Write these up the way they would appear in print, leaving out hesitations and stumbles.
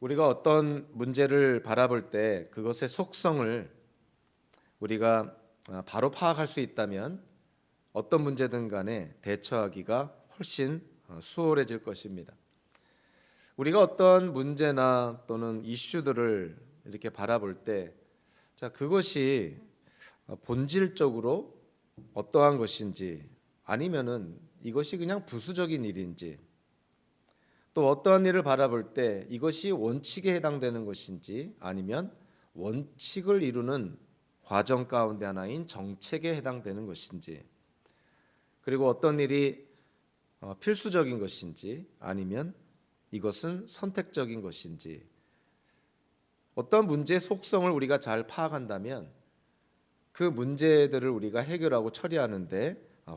우리가 어떤 문제를 바라볼 때 그것의 속성을 우리가 바로 파악할 수 있다면 어떤 문제든 간에 대처하기가 훨씬 수월해질 것입니다. 우리가 어떤 문제나 또는 이슈들을 이렇게 바라볼 때 그것이 본질적으로 어떠한 것인지 아니면은 이것이 그냥 부수적인 일인지 또 어떠한 일을 바라볼 때 이것이 원칙에 해당되는 것인지 아니면 원칙을 이루는 과정 가운데 하나인 정책에 해당되는 것인지 그리고 어떤 일이 필수적인 것인지 아니면 이것은 선택적인 것인지 어떤 문제의 속성을 우리가 잘 파악한다면 그 문제들을 우리가 해결하고 처리하는데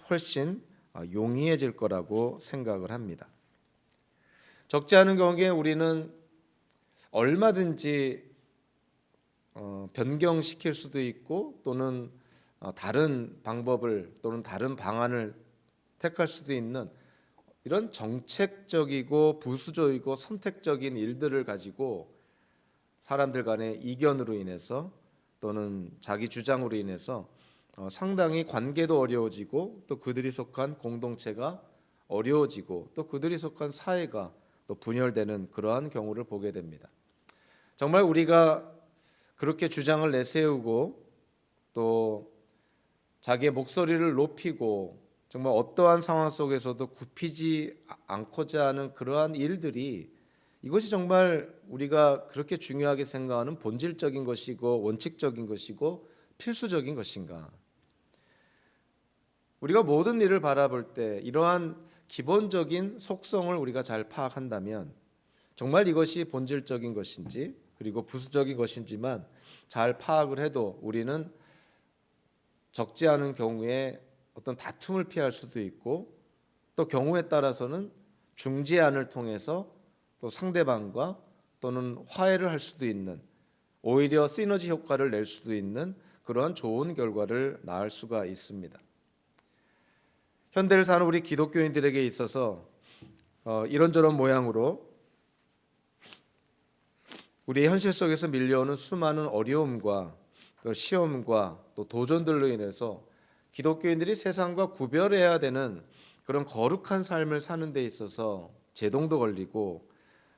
훨씬 용이해질 거라고 생각을 합니다. 적지 않은 경우에 우리는 얼마든지 변경시킬 수도 있고 또는 다른 방법을 또는 다른 방안을 택할 수도 있는 이런 정책적이고 부수적이고 선택적인 일들을 가지고 사람들 간의 이견으로 인해서 또는 자기 주장으로 인해서 상당히 관계도 어려워지고 또 그들이 속한 공동체가 어려워지고 또 그들이 속한 사회가 또 분열되는 그러한 경우를 보게 됩니다. 정말 우리가 그렇게 주장을 내세우고 또 자기의 목소리를 높이고 정말 어떠한 상황 속에서도 굽히지 않고자 하는 그러한 일들이 이것이 정말 우리가 그렇게 중요하게 생각하는 본질적인 것이고 원칙적인 것이고 필수적인 것인가? 우리가 모든 일을 바라볼 때 이러한 기본적인 속성을 우리가 잘 파악한다면 정말 이것이 본질적인 것인지 그리고 부수적인 것인지만 잘 파악을 해도 우리는 적지 않은 경우에 어떤 다툼을 피할 수도 있고 또 경우에 따라서는 중재안을 통해서 또 상대방과 또는 화해를 할 수도 있는 오히려 시너지 효과를 낼 수도 있는 그러한 좋은 결과를 낳을 수가 있습니다. 현대를 사는 우리 기독교인들에게 있어서 이런저런 모양으로 우리의 현실 속에서 밀려오는 수많은 어려움과 또 시험과 또 도전들로 인해서 기독교인들이 세상과 구별해야 되는 그런 거룩한 삶을 사는 데 있어서 제동도 걸리고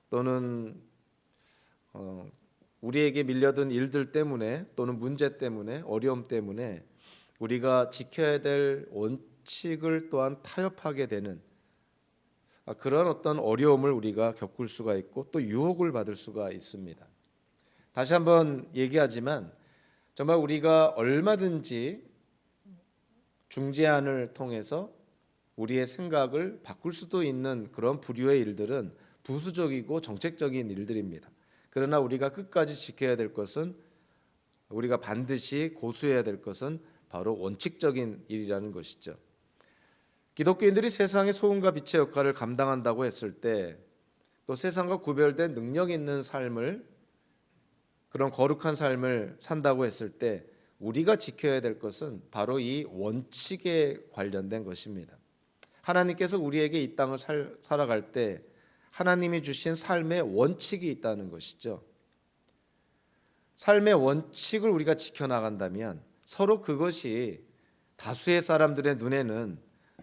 또는 우리에게 밀려든 일들 때문에 또는 문제 때문에 어려움 때문에 우리가 지켜야 될 원칙을 또한 타협하게 되는 그런 어떤 어려움을 우리가 겪을 수가 있고 또 유혹을 받을 수가 있습니다. 다시 한번 얘기하지만 정말 우리가 얼마든지 중재안을 통해서 우리의 생각을 바꿀 수도 있는 그런 부류의 일들은 부수적이고 정책적인 일들입니다. 그러나 우리가 끝까지 지켜야 될 것은 우리가 반드시 고수해야 될 것은 바로 원칙적인 일이라는 것이죠. 기독교인들이 세상의 소금과 빛의 역할을 감당한다고 했을 때 또 세상과 구별된 능력 있는 삶을 그런 거룩한 삶을 산다고 했을 때 우리가 지켜야 될 것은 바로 이 원칙에 관련된 것입니다. 하나님께서 우리에게 이 땅을 살아갈 때 하나님이 주신 삶의 원칙이 있다는 것이죠. 삶의 원칙을 우리가 지켜나간다면 서로 그것이 다수의 사람들의 눈에는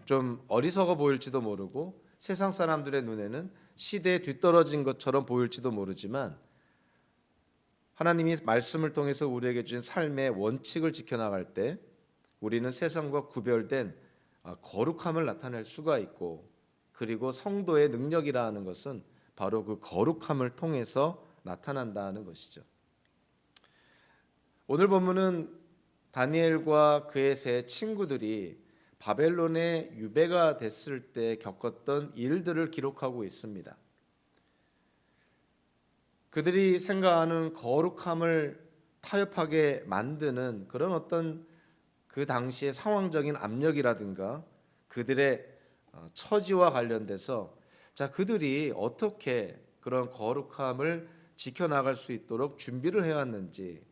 좀 어리석어 보일지도 모르고 세상 사람들의 눈에는 시대에 뒤떨어진 것처럼 보일지도 모르지만 하나님이 말씀을 통해서 우리에게 주신 삶의 원칙을 지켜나갈 때 우리는 세상과 구별된 거룩함을 나타낼 수가 있고 그리고 성도의 능력이라 하는 것은 바로 그 거룩함을 통해서 나타난다는 것이죠. 오늘 본문은 다니엘과 그의 세 친구들이 바벨론에 유배가 됐을 때 겪었던 일들을 기록하고 있습니다. 그들이 생각하는 거룩함을 타협하게 만드는 그런 어떤 그 당시의 상황적인 압력이라든가 그들의 처지와 관련돼서 그들이 어떻게 그런 거룩함을 지켜나갈 수 있도록 준비를 해왔는지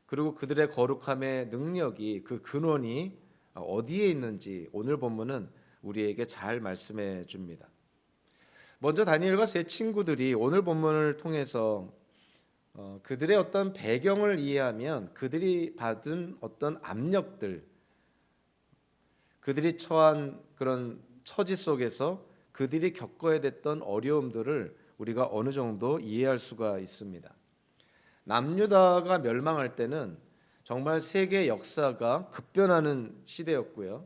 그리고 그들의 거룩함의 능력이 그 근원이 어디에 있는지 오늘 본문은 우리에게 잘 말씀해 줍니다. 먼저 다니엘과 세 친구들이 오늘 본문을 통해서 그들의 어떤 배경을 이해하면 그들이 받은 어떤 압력들, 그들이 처한 그런 처지 속에서 그들이 겪어야 됐던 어려움들을 우리가 어느 정도 이해할 수가 있습니다. 남유다가 멸망할 때는 정말 세계 역사가 급변하는 시대였고요.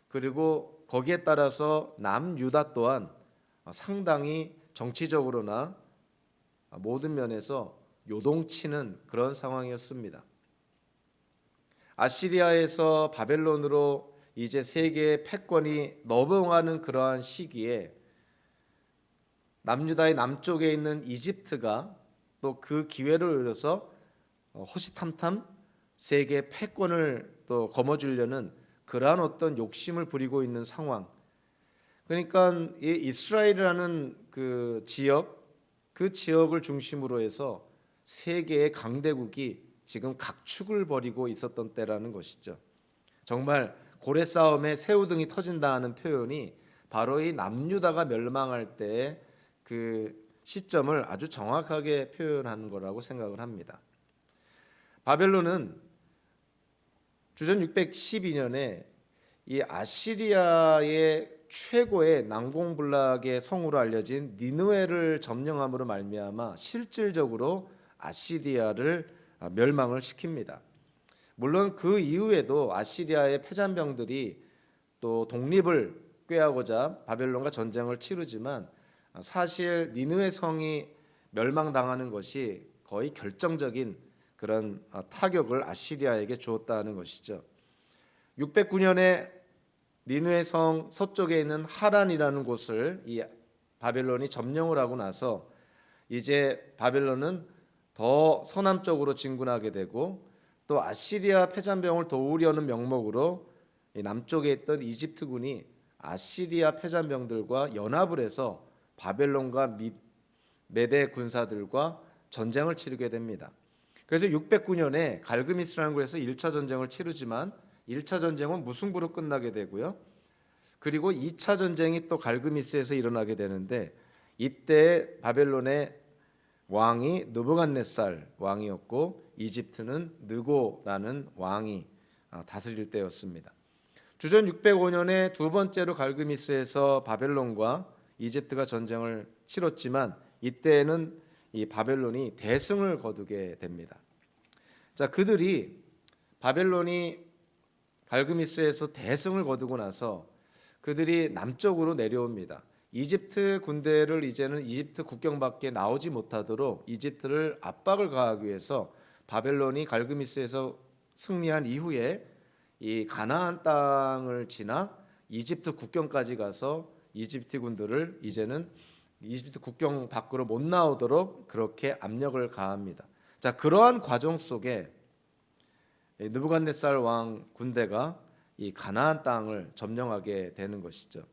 그리고 거기에 따라서 남유다 또한 상당히 정치적으로나 모든 면에서 요동치는 그런 상황이었습니다. 아시리아에서 바벨론으로 이제 세계의 패권이 넘어가는 그러한 시기에 남유다의 남쪽에 있는 이집트가 또 그 기회를 노려서 호시탐탐 세계의 패권을 또 거머쥐려는 그러한 어떤 욕심을 부리고 있는 상황. 그러니까 이 이스라엘이라는 그 지역을 중심으로 해서 세계의 강대국이 지금 각축을 벌이고 있었던 때라는 것이죠. 정말 고래 싸움에 새우등이 터진다는 표현이 바로 이 남유다가 멸망할 때의 그 시점을 아주 정확하게 표현하는 거라고 생각을 합니다. 바벨론은 주전 612년에 이 아시리아의 최고의 난공불락의 성으로 알려진 니느웨를 점령함으로 말미암아 실질적으로 아시리아를 멸망을 시킵니다. 물론 그 이후에도 아시리아의 패잔병들이 또 독립을 꾀하고자 바벨론과 전쟁을 치르지만 사실 니느웨 성이 멸망당하는 것이 거의 결정적인 그런 타격을 아시리아에게 주었다는 것이죠. 609년에 니느웨 성 서쪽에 있는 하란이라는 곳을 이 바벨론이 점령을 하고 나서 이제 바벨론은 더 서남쪽으로 진군하게 되고 또 아시리아 패잔병을 도우려는 명목으로 이 남쪽에 있던 이집트군이 아시리아 패잔병들과 연합을 해서 바벨론과 메대 군사들과 전쟁을 치르게 됩니다. 그래서 609년에 갈그미스라는 곳에서 1차 전쟁을 치르지만 1차 전쟁은 무승부로 끝나게 되고요. 그리고 2차 전쟁이 또 갈그미스에서 일어나게 되는데 이때 바벨론의 왕이 느부갓네살 왕이었고 이집트는 느고라는 왕이 다스릴 때였습니다. 주전 605년에 두 번째로 갈그미스에서 바벨론과 이집트가 전쟁을 치렀지만 이때는 이 바벨론이 대승을 거두게 됩니다. 자, 그들이 바벨론이 갈그미스에서 대승을 거두고 나서 그들이 남쪽으로 내려옵니다. 이집트 군대를 이제는 이집트 국경 밖에 나오지 못하도록 이집트를 압박을 가하기 위해서 바벨론이 갈그미스에서 승리한 이후에 이 가나안 땅을 지나 이집트 국경까지 가서 이집트 군들을 이제는 이집트 국경 밖으로 못 나오도록 그렇게 압력을 가합니다. 자, 그러한 과정 속에 느부갓네살 왕 군대가 이 가나안 땅을 점령하게 되는 것이죠.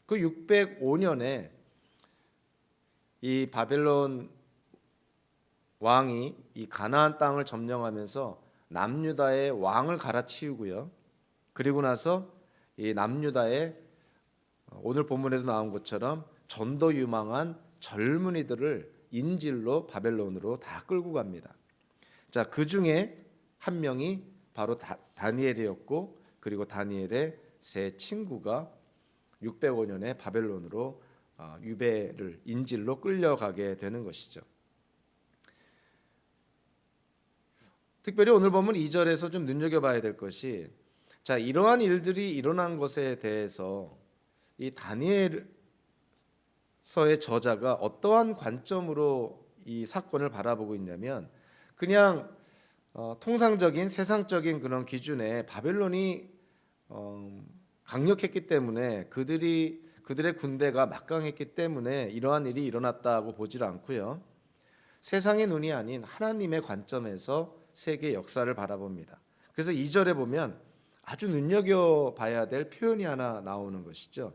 그 605년에 이 바벨론 왕이 이 가나안 땅을 점령하면서 남유다의 왕을 갈아치우고요. 그리고 나서 이 남유다의 오늘 본문에도 나온 것처럼 전도 유망한 젊은이들을 인질로 바벨론으로 다 끌고 갑니다. 자, 그 중에 한 명이 바로 다니엘이었고 그리고 다니엘의 세 친구가 605년에 바벨론으로 유배를 인질로 끌려가게 되는 것이죠. 특별히 오늘 보면 2절에서 좀 눈여겨봐야 될 것이 자, 이러한 일들이 일어난 것에 대해서 이 다니엘서의 저자가 어떠한 관점으로 이 사건을 바라보고 있냐면 그냥 통상적인 세상적인 그런 기준에 바벨론이 강력했기 때문에 그들의 군대가 막강했기 때문에 이러한 일이 일어났다고 보질 않고요. 세상의 눈이 아닌 하나님의 관점에서 세계 역사를 바라봅니다. 그래서 2절에 보면 아주 눈여겨봐야 될 표현이 하나 나오는 것이죠.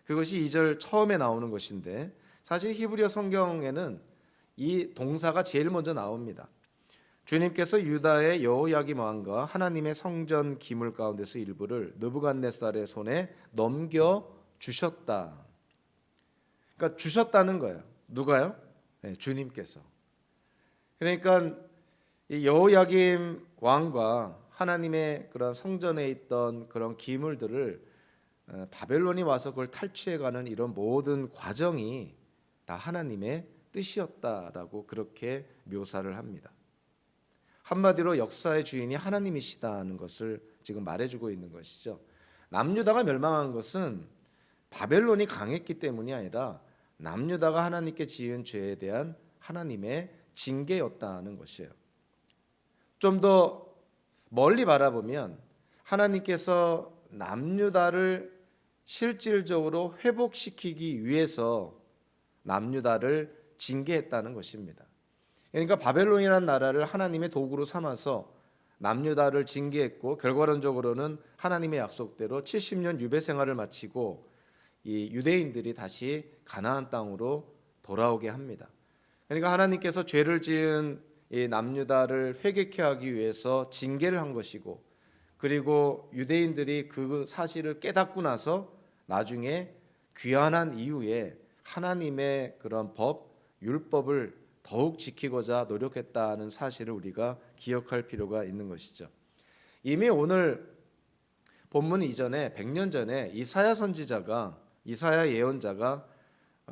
그것이 2절 처음에 나오는 것인데 사실 히브리어 성경에는 이 동사가 제일 먼저 나옵니다. 주님께서 유다의 여호야김 왕과 하나님의 성전 기물 가운데서 일부를 느부갓네살의 손에 넘겨 주셨다. 그러니까 그러니까 주셨다는 거예요. 누가요? 네, 주님께서. 그러니까 이 여호야김 왕과 하나님의 그런 성전에 있던 그런 기물들을 바벨론이 와서 그걸 탈취해가는 이런 모든 과정이 다 하나님의 뜻이었다라고 그렇게 묘사를 합니다. 한마디로 역사의 주인이 하나님이시다는 것을 지금 말해주고 있는 것이죠. 남유다가 멸망한 것은 바벨론이 강했기 때문이 아니라 남유다가 하나님께 지은 죄에 대한 하나님의 징계였다는 것이에요. 좀 더 멀리 바라보면 하나님께서 남유다를 실질적으로 회복시키기 위해서 남유다를 징계했다는 것입니다. 그러니까 바벨론이라는 나라를 하나님의 도구로 삼아서 남유다를 징계했고, 결과론적으로는 하나님의 약속대로 70년 유배 생활을 마치고 이 유대인들이 다시 가나안 땅으로 돌아오게 합니다. 그러니까 하나님께서 죄를 지은 이 남유다를 회개케 하기 위해서 징계를 한 것이고, 그리고 유대인들이 그 사실을 깨닫고 나서 나중에 귀환한 이후에 하나님의 그런 법, 율법을 더욱 지키고자 노력했다는 사실을 우리가 기억할 필요가 있는 것이죠. 이미 오늘 본문 이전에 100년 전에 이사야 선지자가, 이사야 예언자가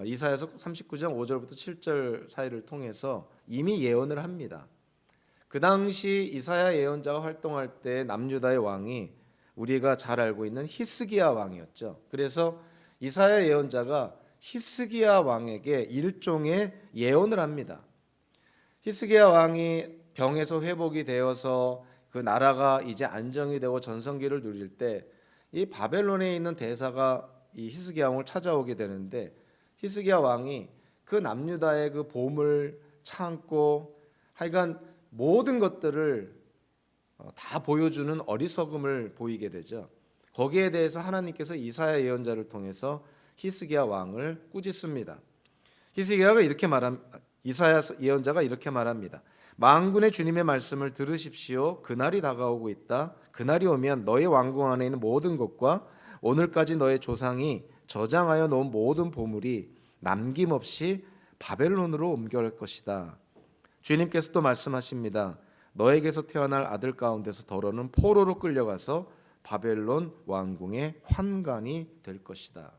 이사야서 39장 5절부터 7절 사이를 통해서 이미 예언을 합니다. 그 당시 이사야 예언자가 활동할 때 남유다의 왕이 우리가 잘 알고 있는 히스기야 왕이었죠. 그래서 이사야 예언자가 히스기야 왕에게 일종의 예언을 합니다. 히스기야 왕이 병에서 회복이 되어서 그 나라가 이제 안정이 되고 전성기를 누릴 때 이 바벨론에 있는 대사가 이 히스기야 왕을 찾아오게 되는데, 히스기야 왕이 그 남유다의 그 보물, 창고, 하여간 모든 것들을 다 보여주는 어리석음을 보이게 되죠. 거기에 대해서 하나님께서 이사야 예언자를 통해서 히스기야 왕을 꾸짖습니다. 히스기야가 이렇게 이사야 예언자가 이렇게 말합니다. 만군의 주님의 말씀을 들으십시오. 그날이 다가오고 있다. 그날이 오면 너의 왕궁 안에 있는 모든 것과 오늘까지 너의 조상이 저장하여 놓은 모든 보물이 남김없이 바벨론으로 옮겨갈 것이다. 주님께서 또 말씀하십니다. 너에게서 태어날 아들 가운데서 더러는 포로로 끌려가서 바벨론 왕궁의 환관이 될 것이다.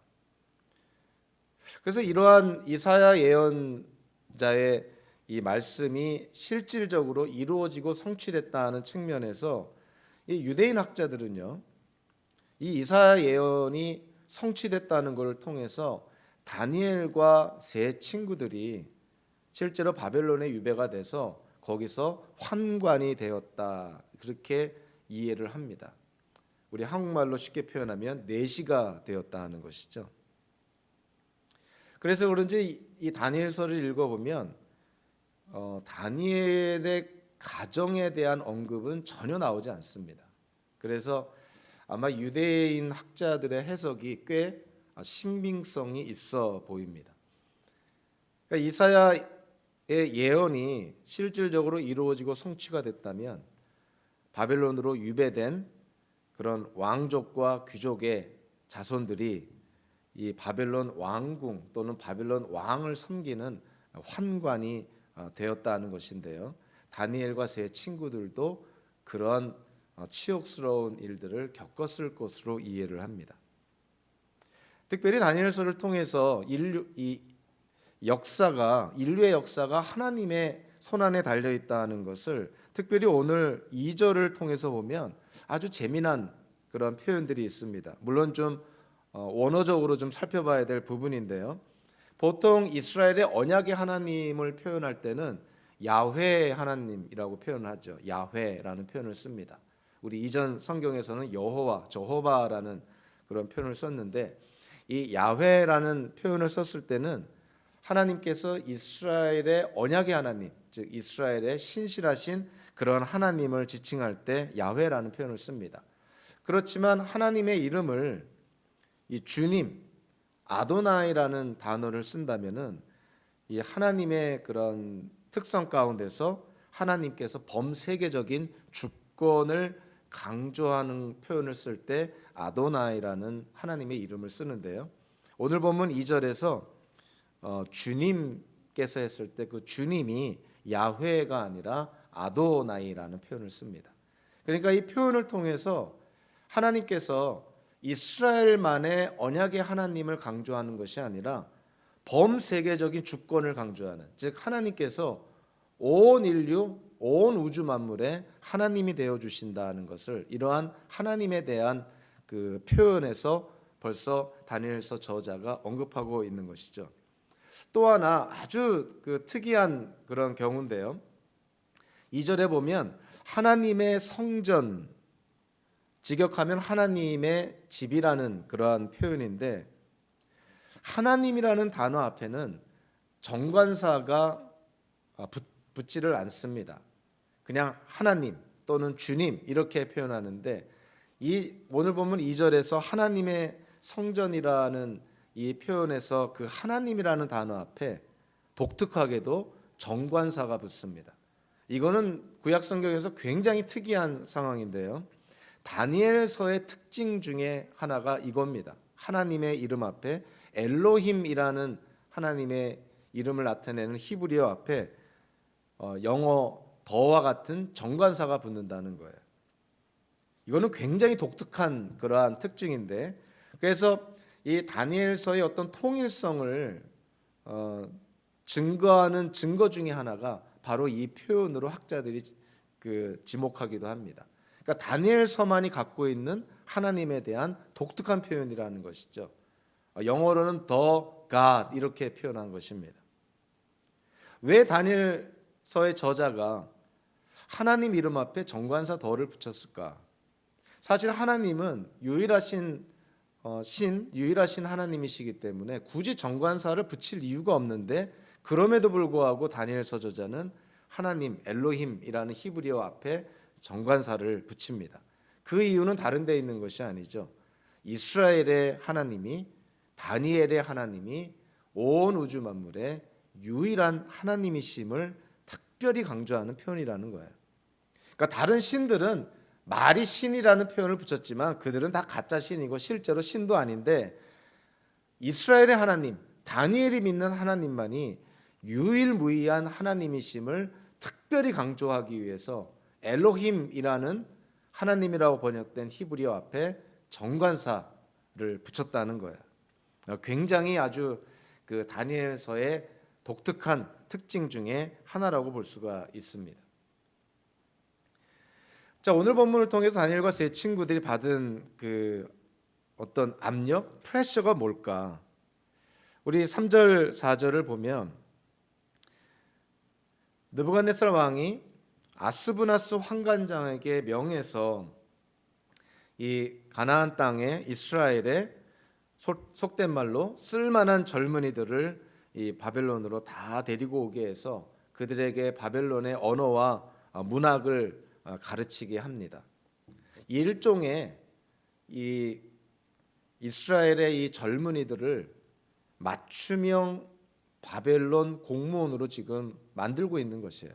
그래서 이러한 이사야 예언자의 이 말씀이 실질적으로 이루어지고 성취됐다는 측면에서 이 유대인 학자들은요, 이 이사야 예언이 성취됐다는 것을 통해서 다니엘과 세 친구들이 실제로 바벨론에 유배가 돼서 거기서 환관이 되었다, 그렇게 이해를 합니다. 우리 한국말로 쉽게 표현하면 내시가 되었다는 것이죠. 그래서 그런지 이 다니엘서를 읽어보면 다니엘의 가정에 대한 언급은 전혀 나오지 않습니다. 그래서 아마 유대인 학자들의 해석이 꽤 신빙성이 있어 보입니다. 그러니까 이사야의 예언이 실질적으로 이루어지고 성취가 됐다면 바벨론으로 유배된 그런 왕족과 귀족의 자손들이 이 바벨론 왕궁 또는 바벨론 왕을 섬기는 환관이 되었다는 것인데요. 다니엘과 세 친구들도 그런 치욕스러운 일들을 겪었을 것으로 이해를 합니다. 특별히 다니엘서를 통해서 인류의 역사가 하나님의 손안에 달려 있다는 것을 특별히 오늘 2절을 통해서 보면 아주 재미난 그런 표현들이 있습니다. 물론 좀 원어적으로 좀 살펴봐야 될 부분인데요. 보통 이스라엘의 언약의 하나님을 표현할 때는 야훼 하나님이라고 표현을 하죠. 야훼라는 표현을 씁니다. 우리 이전 성경에서는 여호와, 저호바라는 그런 표현을 썼는데, 이 야훼라는 표현을 썼을 때는 하나님께서 이스라엘의 언약의 하나님, 즉 이스라엘의 신실하신 그런 하나님을 지칭할 때 야훼라는 표현을 씁니다. 그렇지만 하나님의 이름을 이 주님, 아도나이라는 단어를 쓴다면은 이 하나님의 그런 특성 가운데서 하나님께서 범세계적인 주권을 강조하는 표현을 쓸 때 아도나이라는 하나님의 이름을 쓰는데요. 오늘 본문 2절에서 주님께서 했을 때 그 주님이 야훼가 아니라 아도나이라는 표현을 씁니다. 그러니까 이 표현을 통해서 하나님께서 이스라엘만의 언약의 하나님을 강조하는 것이 아니라 범세계적인 주권을 강조하는, 즉 하나님께서 온 인류, 온 우주 만물에 하나님이 되어 주신다는 것을, 이러한 하나님에 대한 그 표현에서 벌써 다니엘서 저자가 언급하고 있는 것이죠. 또 하나 아주 그 특이한 그런 경우인데요. 2절에 보면 하나님의 성전, 직역하면 하나님의 집이라는 그러한 표현인데, 하나님이라는 단어 앞에는 정관사가 붙지를 않습니다. 그냥 하나님 또는 주님 이렇게 표현하는데, 이 오늘 보면 2절에서 하나님의 성전이라는 이 표현에서 그 하나님이라는 단어 앞에 독특하게도 정관사가 붙습니다. 이거는 구약 성경에서 굉장히 특이한 상황인데요. 다니엘서의 특징 중에 하나가 이겁니다. 하나님의 이름 앞에 엘로힘이라는 하나님의 이름을 나타내는 히브리어 앞에 영어 더와 같은 정관사가 붙는다는 거예요. 이거는 굉장히 독특한 그러한 특징인데, 그래서 이 다니엘서의 어떤 통일성을 증거하는 증거 중에 하나가 바로 이 표현으로 학자들이 지목하기도 합니다. 그러니까 다니엘서만이 갖고 있는 하나님에 대한 독특한 표현이라는 것이죠. 영어로는 the God 이렇게 표현한 것입니다. 왜 다니엘서의 저자가 하나님 이름 앞에 정관사 더를 붙였을까? 사실 하나님은 유일하신 유일하신 하나님이시기 때문에 굳이 정관사를 붙일 이유가 없는데, 그럼에도 불구하고 다니엘서 저자는 하나님 엘로힘이라는 히브리어 앞에 정관사를 붙입니다. 그 이유는 다른 데 있는 것이 아니죠. 이스라엘의 하나님이, 다니엘의 하나님이 온 우주 만물의 유일한 하나님이심을 특별히 강조하는 표현이라는 거예요. 그러니까 다른 신들은 말이 신이라는 표현을 붙였지만 그들은 다 가짜 신이고 실제로 신도 아닌데, 이스라엘의 하나님, 다니엘이 믿는 하나님만이 유일무이한 하나님이심을 특별히 강조하기 위해서 엘로힘이라는 하나님이라고 번역된 히브리어 앞에 정관사를 붙였다는 거예요. 굉장히 아주 그 다니엘서의 독특한 특징 중에 하나라고 볼 수가 있습니다. 자, 오늘 본문을 통해서 다니엘과 세 친구들이 받은 그 어떤 압력, 프레셔가 뭘까? 우리 3절, 4절을 보면 느부갓네살 왕이 아스브나스 환관장에게 명해서 이 가나안 땅에 이스라엘의 속된 말로 쓸만한 젊은이들을 이 바벨론으로 다 데리고 오게 해서 그들에게 바벨론의 언어와 문학을 가르치게 합니다. 이 일종의 이 이스라엘의 이 젊은이들을 맞춤형 바벨론 공무원으로 지금 만들고 있는 것이에요.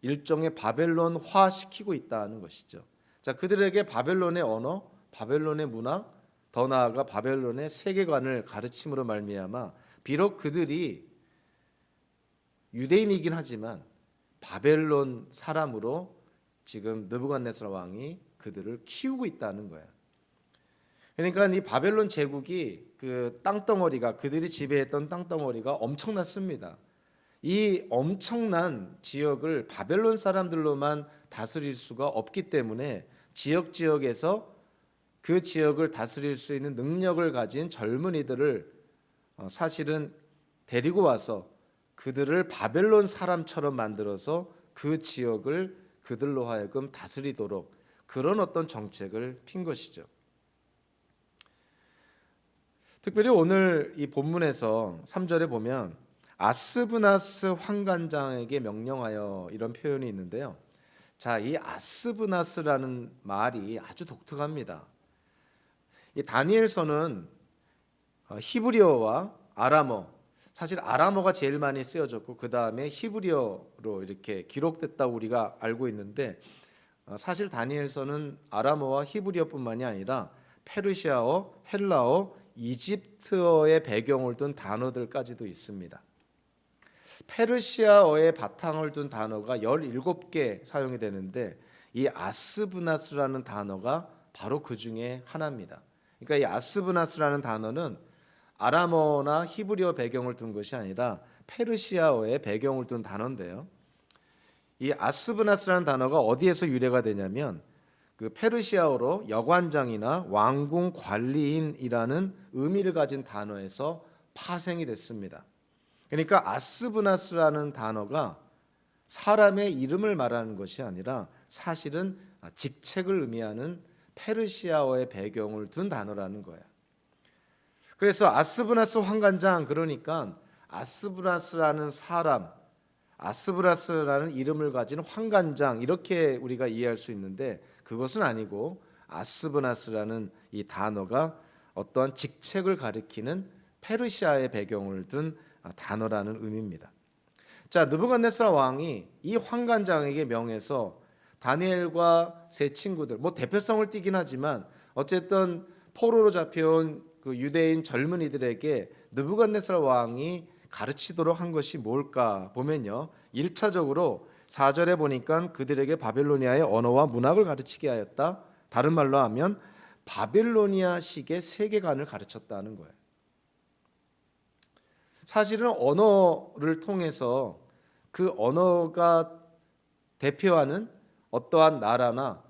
일종의 바벨론화 시키고 있다는 것이죠. 자, 그들에게 바벨론의 언어, 바벨론의 문화, 더 나아가 바벨론의 세계관을 가르침으로 말미암아 비록 그들이 유대인이긴 하지만 바벨론 사람으로 지금 느부갓네살 왕이 그들을 키우고 있다는 거예요. 그러니까 이 바벨론 제국이 그 땅덩어리가, 그들이 지배했던 땅덩어리가 엄청났습니다. 이 엄청난 지역을 바벨론 사람들로만 다스릴 수가 없기 때문에 지역에서 그 지역을 다스릴 수 있는 능력을 가진 젊은이들을 사실은 데리고 와서 그들을 바벨론 사람처럼 만들어서 그 지역을 그들로 하여금 다스리도록 그런 어떤 정책을 핀 것이죠. 특별히 오늘 이 본문에서 3절에 보면 아스브나스 환관장에게 명령하여 이런 표현이 있는데요. 자, 이 아스브나스라는 말이 아주 독특합니다. 이 다니엘서는 히브리어와 아람어, 사실 아람어가 제일 많이 쓰여졌고 그 다음에 히브리어로 이렇게 기록됐다고 우리가 알고 있는데, 사실 다니엘서는 아람어와 히브리어뿐만이 아니라 페르시아어, 헬라어, 이집트어의 배경을 둔 단어들까지도 있습니다. 페르시아어의 바탕을 둔 단어가 17개 사용이 되는데 이 아스브나스라는 단어가 바로 그 중에 하나입니다. 그러니까 이 아스브나스라는 단어는 아람어나 히브리어 배경을 둔 것이 아니라 페르시아어의 배경을 둔 단어인데요. 이 아스브나스라는 단어가 어디에서 유래가 되냐면 그 페르시아어로 여관장이나 왕궁 관리인이라는 의미를 가진 단어에서 파생이 됐습니다. 그러니까 아스브나스라는 단어가 사람의 이름을 말하는 것이 아니라 사실은 직책을 의미하는 페르시아어의 배경을 둔 단어라는 거예요. 그래서 아스브나스 환관장, 그러니까 아스브나스라는 사람, 아스브나스라는 이름을 가진 환관장, 이렇게 우리가 이해할 수 있는데 그것은 아니고 아스브나스라는 이 단어가 어떠한 직책을 가리키는 페르시아의 배경을 둔 단어라는 의미입니다. 자, 느부갓네살 왕이 이 환관장에게 명해서 다니엘과 세 친구들, 뭐 대표성을 띠긴 하지만 어쨌든 포로로 잡혀온 그 유대인 젊은이들에게 느부갓네살 왕이 가르치도록 한 것이 뭘까 보면요, 1차적으로 4절에 보니까 그들에게 바벨로니아의 언어와 문학을 가르치게 하였다. 다른 말로 하면 바벨로니아식의 세계관을 가르쳤다는 거예요. 사실은 언어를 통해서 그 언어가 대표하는 어떠한 나라나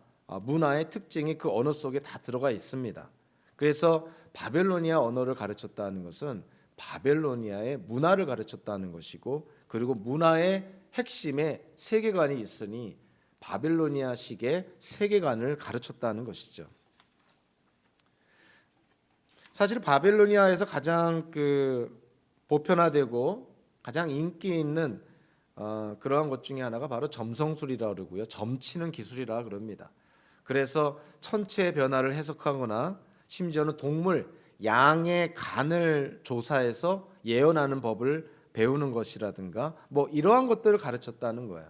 문화의 특징이 그 언어 속에 다 들어가 있습니다. 그래서 바벨로니아 언어를 가르쳤다는 것은 바벨로니아의 문화를 가르쳤다는 것이고, 그리고 문화의 핵심에 세계관이 있으니 바벨로니아식의 세계관을 가르쳤다는 것이죠. 사실 바벨로니아에서 가장 보편화되고 가장 인기 있는 그러한 것 중에 하나가 바로 점성술이라고 그러고요, 점치는 기술이라 그럽니다. 그래서 천체의 변화를 해석하거나 심지어는 동물, 양의 간을 조사해서 예언하는 법을 배우는 것이라든가 뭐 이러한 것들을 가르쳤다는 거예요.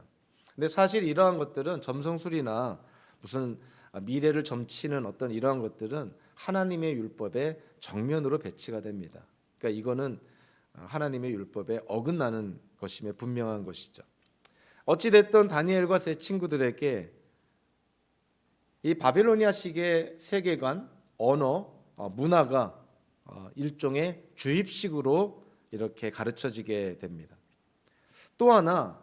근데 사실 이러한 것들은 점성술이나 무슨 미래를 점치는 어떤 이러한 것들은 하나님의 율법에 정면으로 배치가 됩니다. 그러니까 이거는 하나님의 율법에 어긋나는 것임에 분명한 것이죠. 어찌됐든 다니엘과 세 친구들에게 이 바벨로니아식의 세계관, 언어, 문화가 일종의 주입식으로 이렇게 가르쳐지게 됩니다. 또 하나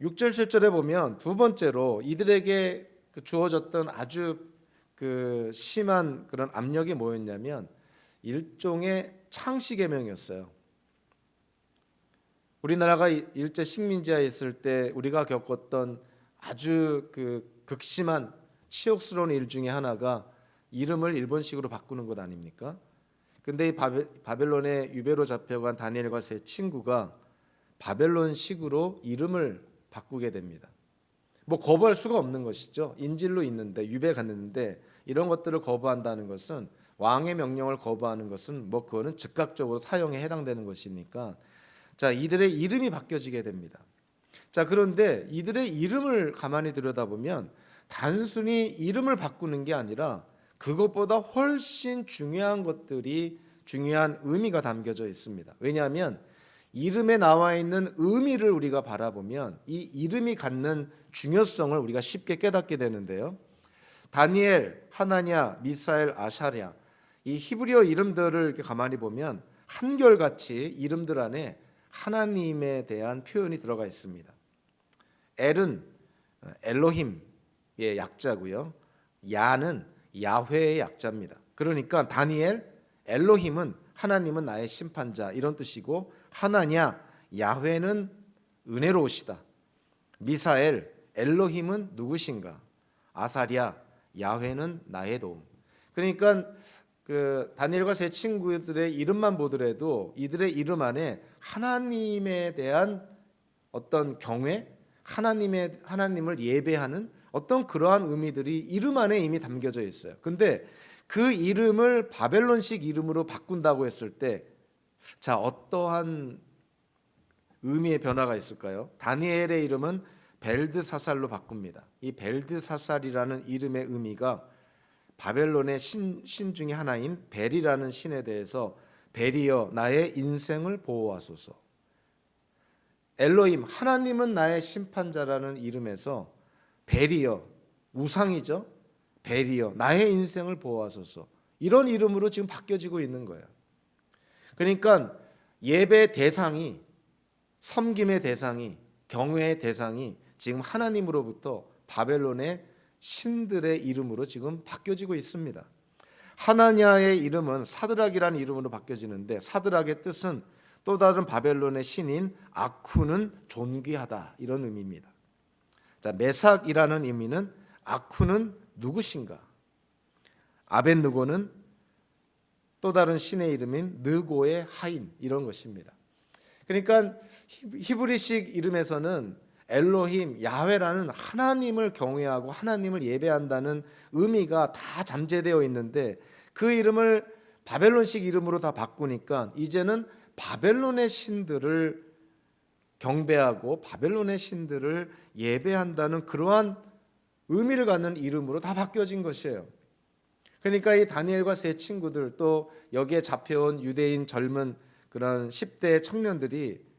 6절 7절에 보면 두 번째로 이들에게 주어졌던 아주 심한 그런 압력이 뭐였냐면 일종의 창시계명이었어요. 우리나라가 일제 식민지하에 있을 때 우리가 겪었던 아주 극심한 치욕스러운 일 중에 하나가 이름을 일본식으로 바꾸는 것 아닙니까? 근데 이 바벨론에 유배로 잡혀간 다니엘과 세 친구가 바벨론식으로 이름을 바꾸게 됩니다. 뭐 거부할 수가 없는 것이죠. 인질로 있는데, 유배 갔는데 이런 것들을 거부한다는 것은, 왕의 명령을 거부하는 것은 뭐 그거는 즉각적으로 사형에 해당되는 것이니까, 자, 이들의 이름이 바뀌어지게 됩니다. 자, 그런데 이들의 이름을 가만히 들여다보면 단순히 이름을 바꾸는 게 아니라 그것보다 훨씬 중요한 것들이, 중요한 의미가 담겨져 있습니다. 왜냐하면 이름에 나와 있는 의미를 우리가 바라보면 이 이름이 갖는 중요성을 우리가 쉽게 깨닫게 되는데요. 다니엘, 하나냐, 미사엘, 아샤랴, 이 히브리어 이름들을 이렇게 가만히 보면 한결같이 이름들 안에 하나님에 대한 표현이 들어가 있습니다. 엘은 엘로힘의 약자고요, 야는 야훼의 약자입니다. 그러니까 다니엘, 엘로힘은 하나님은 나의 심판자, 이런 뜻이고, 하나냐, 야훼는 은혜로우시다. 미사엘, 엘로힘은 누구신가? 아사랴, 야훼는 나의 도움. 그러니까 다니엘과 세 친구들의 이름만 보더라도 이들의 이름 안에 하나님에 대한 어떤 경외, 하나님을 예배하는 어떤 그러한 의미들이 이름 안에 이미 담겨져 있어요. 근데 그 이름을 바벨론식 이름으로 바꾼다고 했을 때, 자, 어떠한 의미의 변화가 있을까요? 다니엘의 이름은 벨드사살로 바꿉니다. 이 벨드사살이라는 이름의 의미가 바벨론의 신 중에 하나인 벨이라는 신에 대해서 벨이여 나의 인생을 보호하소서. 엘로힘 하나님은 나의 심판자라는 이름에서 벨이여 우상이죠. 벨이여 나의 인생을 보호하소서. 이런 이름으로 지금 바뀌어지고 있는 거예요. 그러니까 예배 대상이, 섬김의 대상이, 경외의 대상이 지금 하나님으로부터 바벨론의 신들의 이름으로 지금 바뀌어지고 있습니다. 하나냐의 이름은 사드락이라는 이름으로 바뀌어지는데 사드락의 뜻은 또 다른 바벨론의 신인 아쿠는 존귀하다 이런 의미입니다. 자, 메삭이라는 의미는 아쿠는 누구신가? 아벤느고는 또 다른 신의 이름인 느고의 하인 이런 것입니다. 그러니까 히브리식 이름에서는 엘로힘, 야훼라는 하나님을 경외하고 하나님을 예배한다는 의미가 다 잠재되어 있는데 그 이름을 바벨론식 이름으로 다 바꾸니까 이제는 바벨론의 신들을 경배하고 바벨론의 신들을 예배한다는 그러한 의미를 갖는 이름으로 다 바뀌어진 것이에요. 그러니까 이 다니엘과 세 친구들 또 여기에 잡혀온 유대인 젊은 그런 10대 청년들이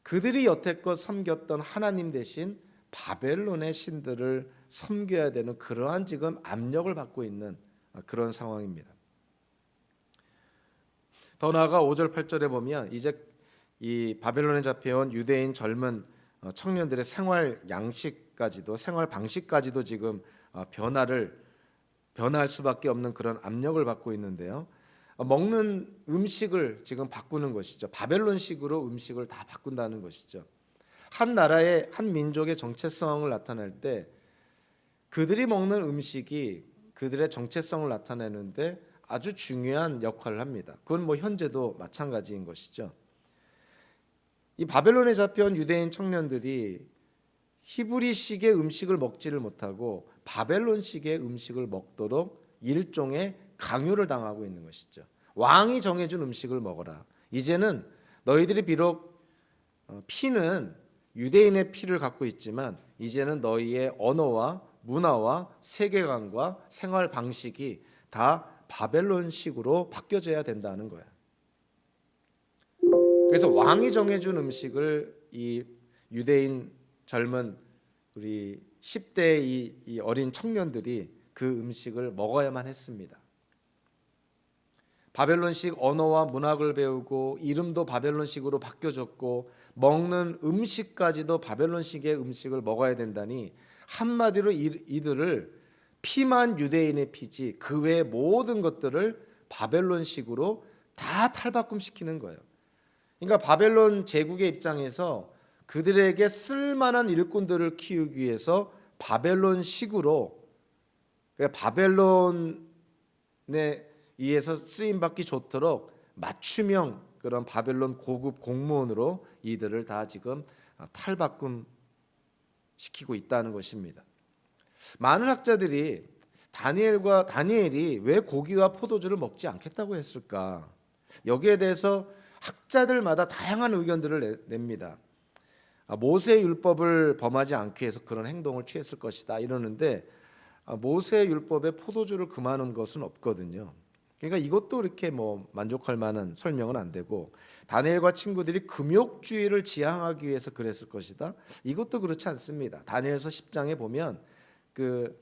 그들이 여태껏 섬겼던 하나님 대신 바벨론의 신들을 섬겨야 되는 그러한 지금 압력을 받고 있는 그런 상황입니다. 더 나아가 5절 8절에 보면 이제 이 바벨론에 잡혀온 유대인 젊은 청년들의 생활 양식까지도 생활 방식까지도 지금 변화할 수밖에 없는 그런 압력을 받고 있는데요. 먹는 음식을 지금 바꾸는 것이죠. 바벨론식으로 음식을 다 바꾼다는 것이죠. 한 나라의 한 민족의 정체성을 나타낼 때 그들이 먹는 음식이 그들의 정체성을 나타내는데 아주 중요한 역할을 합니다. 그건 뭐 현재도 마찬가지인 것이죠. 이 바벨론에 잡혀온 유대인 청년들이 히브리식의 음식을 먹지를 못하고 바벨론식의 음식을 먹도록 일종의 강요를 당하고 있는 것이죠. 왕이 정해준 음식을 먹어라. 이제는 너희들이 비록 피는 유대인의 피를 갖고 있지만 이제는 너희의 언어와 문화와 세계관과 생활 방식이 다 바벨론식으로 바뀌어져야 된다는 거야. 그래서 왕이 정해준 음식을 이 유대인 젊은 우리 10대 이 어린 청년들이 그 음식을 먹어야만 했습니다. 바벨론식 언어와 문학을 배우고 이름도 바벨론식으로 바뀌어졌고 먹는 음식까지도 바벨론식의 음식을 먹어야 된다니 한마디로 이들을 피만 유대인의 피지 그 외의 모든 것들을 바벨론식으로 다 탈바꿈시키는 거예요. 그러니까 바벨론 제국의 입장에서 그들에게 쓸만한 일꾼들을 키우기 위해서 바벨론식으로 바벨론에 의해서 쓰임받기 좋도록 맞춤형 그런 바벨론 고급 공무원으로 이들을 다 지금 탈바꿈 시키고 있다는 것입니다. 많은 학자들이 다니엘이 왜 고기와 포도주를 먹지 않겠다고 했을까? 여기에 대해서 학자들마다 다양한 의견들을 냅니다. 모세의 율법을 범하지 않기 위해서 그런 행동을 취했을 것이다 이러는데 모세의 율법에 포도주를 금하는 것은 없거든요. 그러니까 이것도 이렇게 만족할 만한 설명은 안 되고 다니엘과 친구들이 금욕주의를 지향하기 위해서 그랬을 것이다. 이것도 그렇지 않습니다. 다니엘서 10장에 보면 그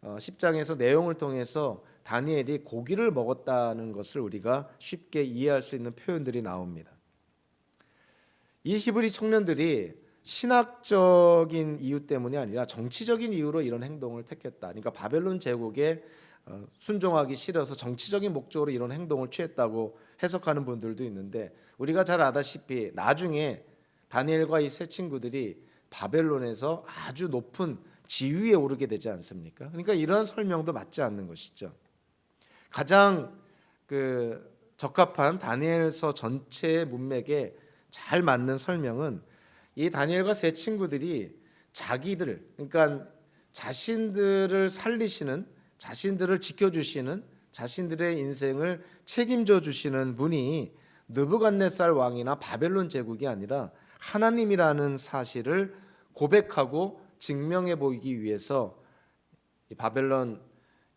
10장에서 내용을 통해서 다니엘이 고기를 먹었다는 것을 우리가 쉽게 이해할 수 있는 표현들이 나옵니다. 이 히브리 청년들이 신학적인 이유 때문이 아니라 정치적인 이유로 이런 행동을 택했다. 그러니까 바벨론 제국에 순종하기 싫어서 정치적인 목적으로 이런 행동을 취했다고 해석하는 분들도 있는데 우리가 잘 아다시피 나중에 다니엘과 이 세 친구들이 바벨론에서 아주 높은 지위에 오르게 되지 않습니까? 그러니까 이런 설명도 맞지 않는 것이죠. 가장 적합한 다니엘서 전체의 문맥에 잘 맞는 설명은 이 다니엘과 세 친구들이 그러니까 자신들을 살리시는, 자신들을 지켜주시는, 자신들의 인생을 책임져 주시는 분이 느부갓네살 왕이나 바벨론 제국이 아니라 하나님이라는 사실을 고백하고 증명해 보이기 위해서 이 바벨론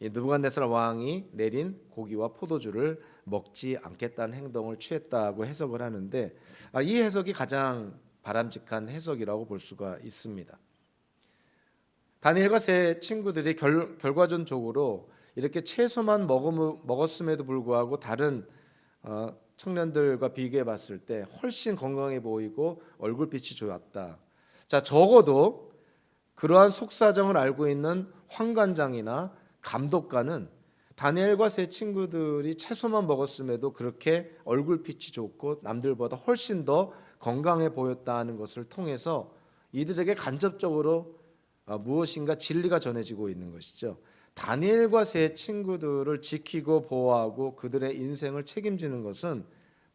이 느부갓네살 왕이 내린 고기와 포도주를 먹지 않겠다는 행동을 취했다고 해석을 하는데, 이 해석이 가장 바람직한 해석이라고 볼 수가 있습니다. 다니엘과 세 친구들이 결과적으로 이렇게 채소만 먹었음에도 불구하고 다른 청년들과 비교해 봤을 때 훨씬 건강해 보이고 얼굴빛이 좋았다. 자, 적어도 그러한 속사정을 알고 있는 황관장이나 감독관은 다니엘과 세 친구들이 채소만 먹었음에도 그렇게 얼굴빛이 좋고 남들보다 훨씬 더 건강해 보였다는 것을 통해서 이들에게 간접적으로 무엇인가 진리가 전해지고 있는 것이죠. 다니엘과 세 친구들을 지키고 보호하고 그들의 인생을 책임지는 것은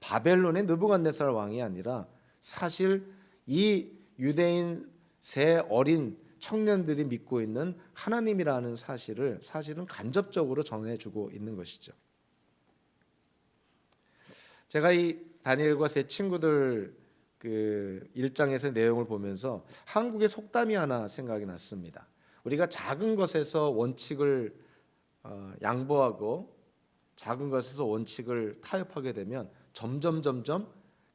바벨론의 느부갓네살 왕이 아니라 사실 이 유대인 세 어린 청년들이 믿고 있는 하나님이라는 사실은 간접적으로 전해주고 있는 것이죠. 제가 이 다니엘과 세 친구들 그 1장에서 내용을 보면서 한국의 속담이 하나 생각이 났습니다. 우리가 작은 것에서 원칙을 양보하고 작은 것에서 원칙을 타협하게 되면 점점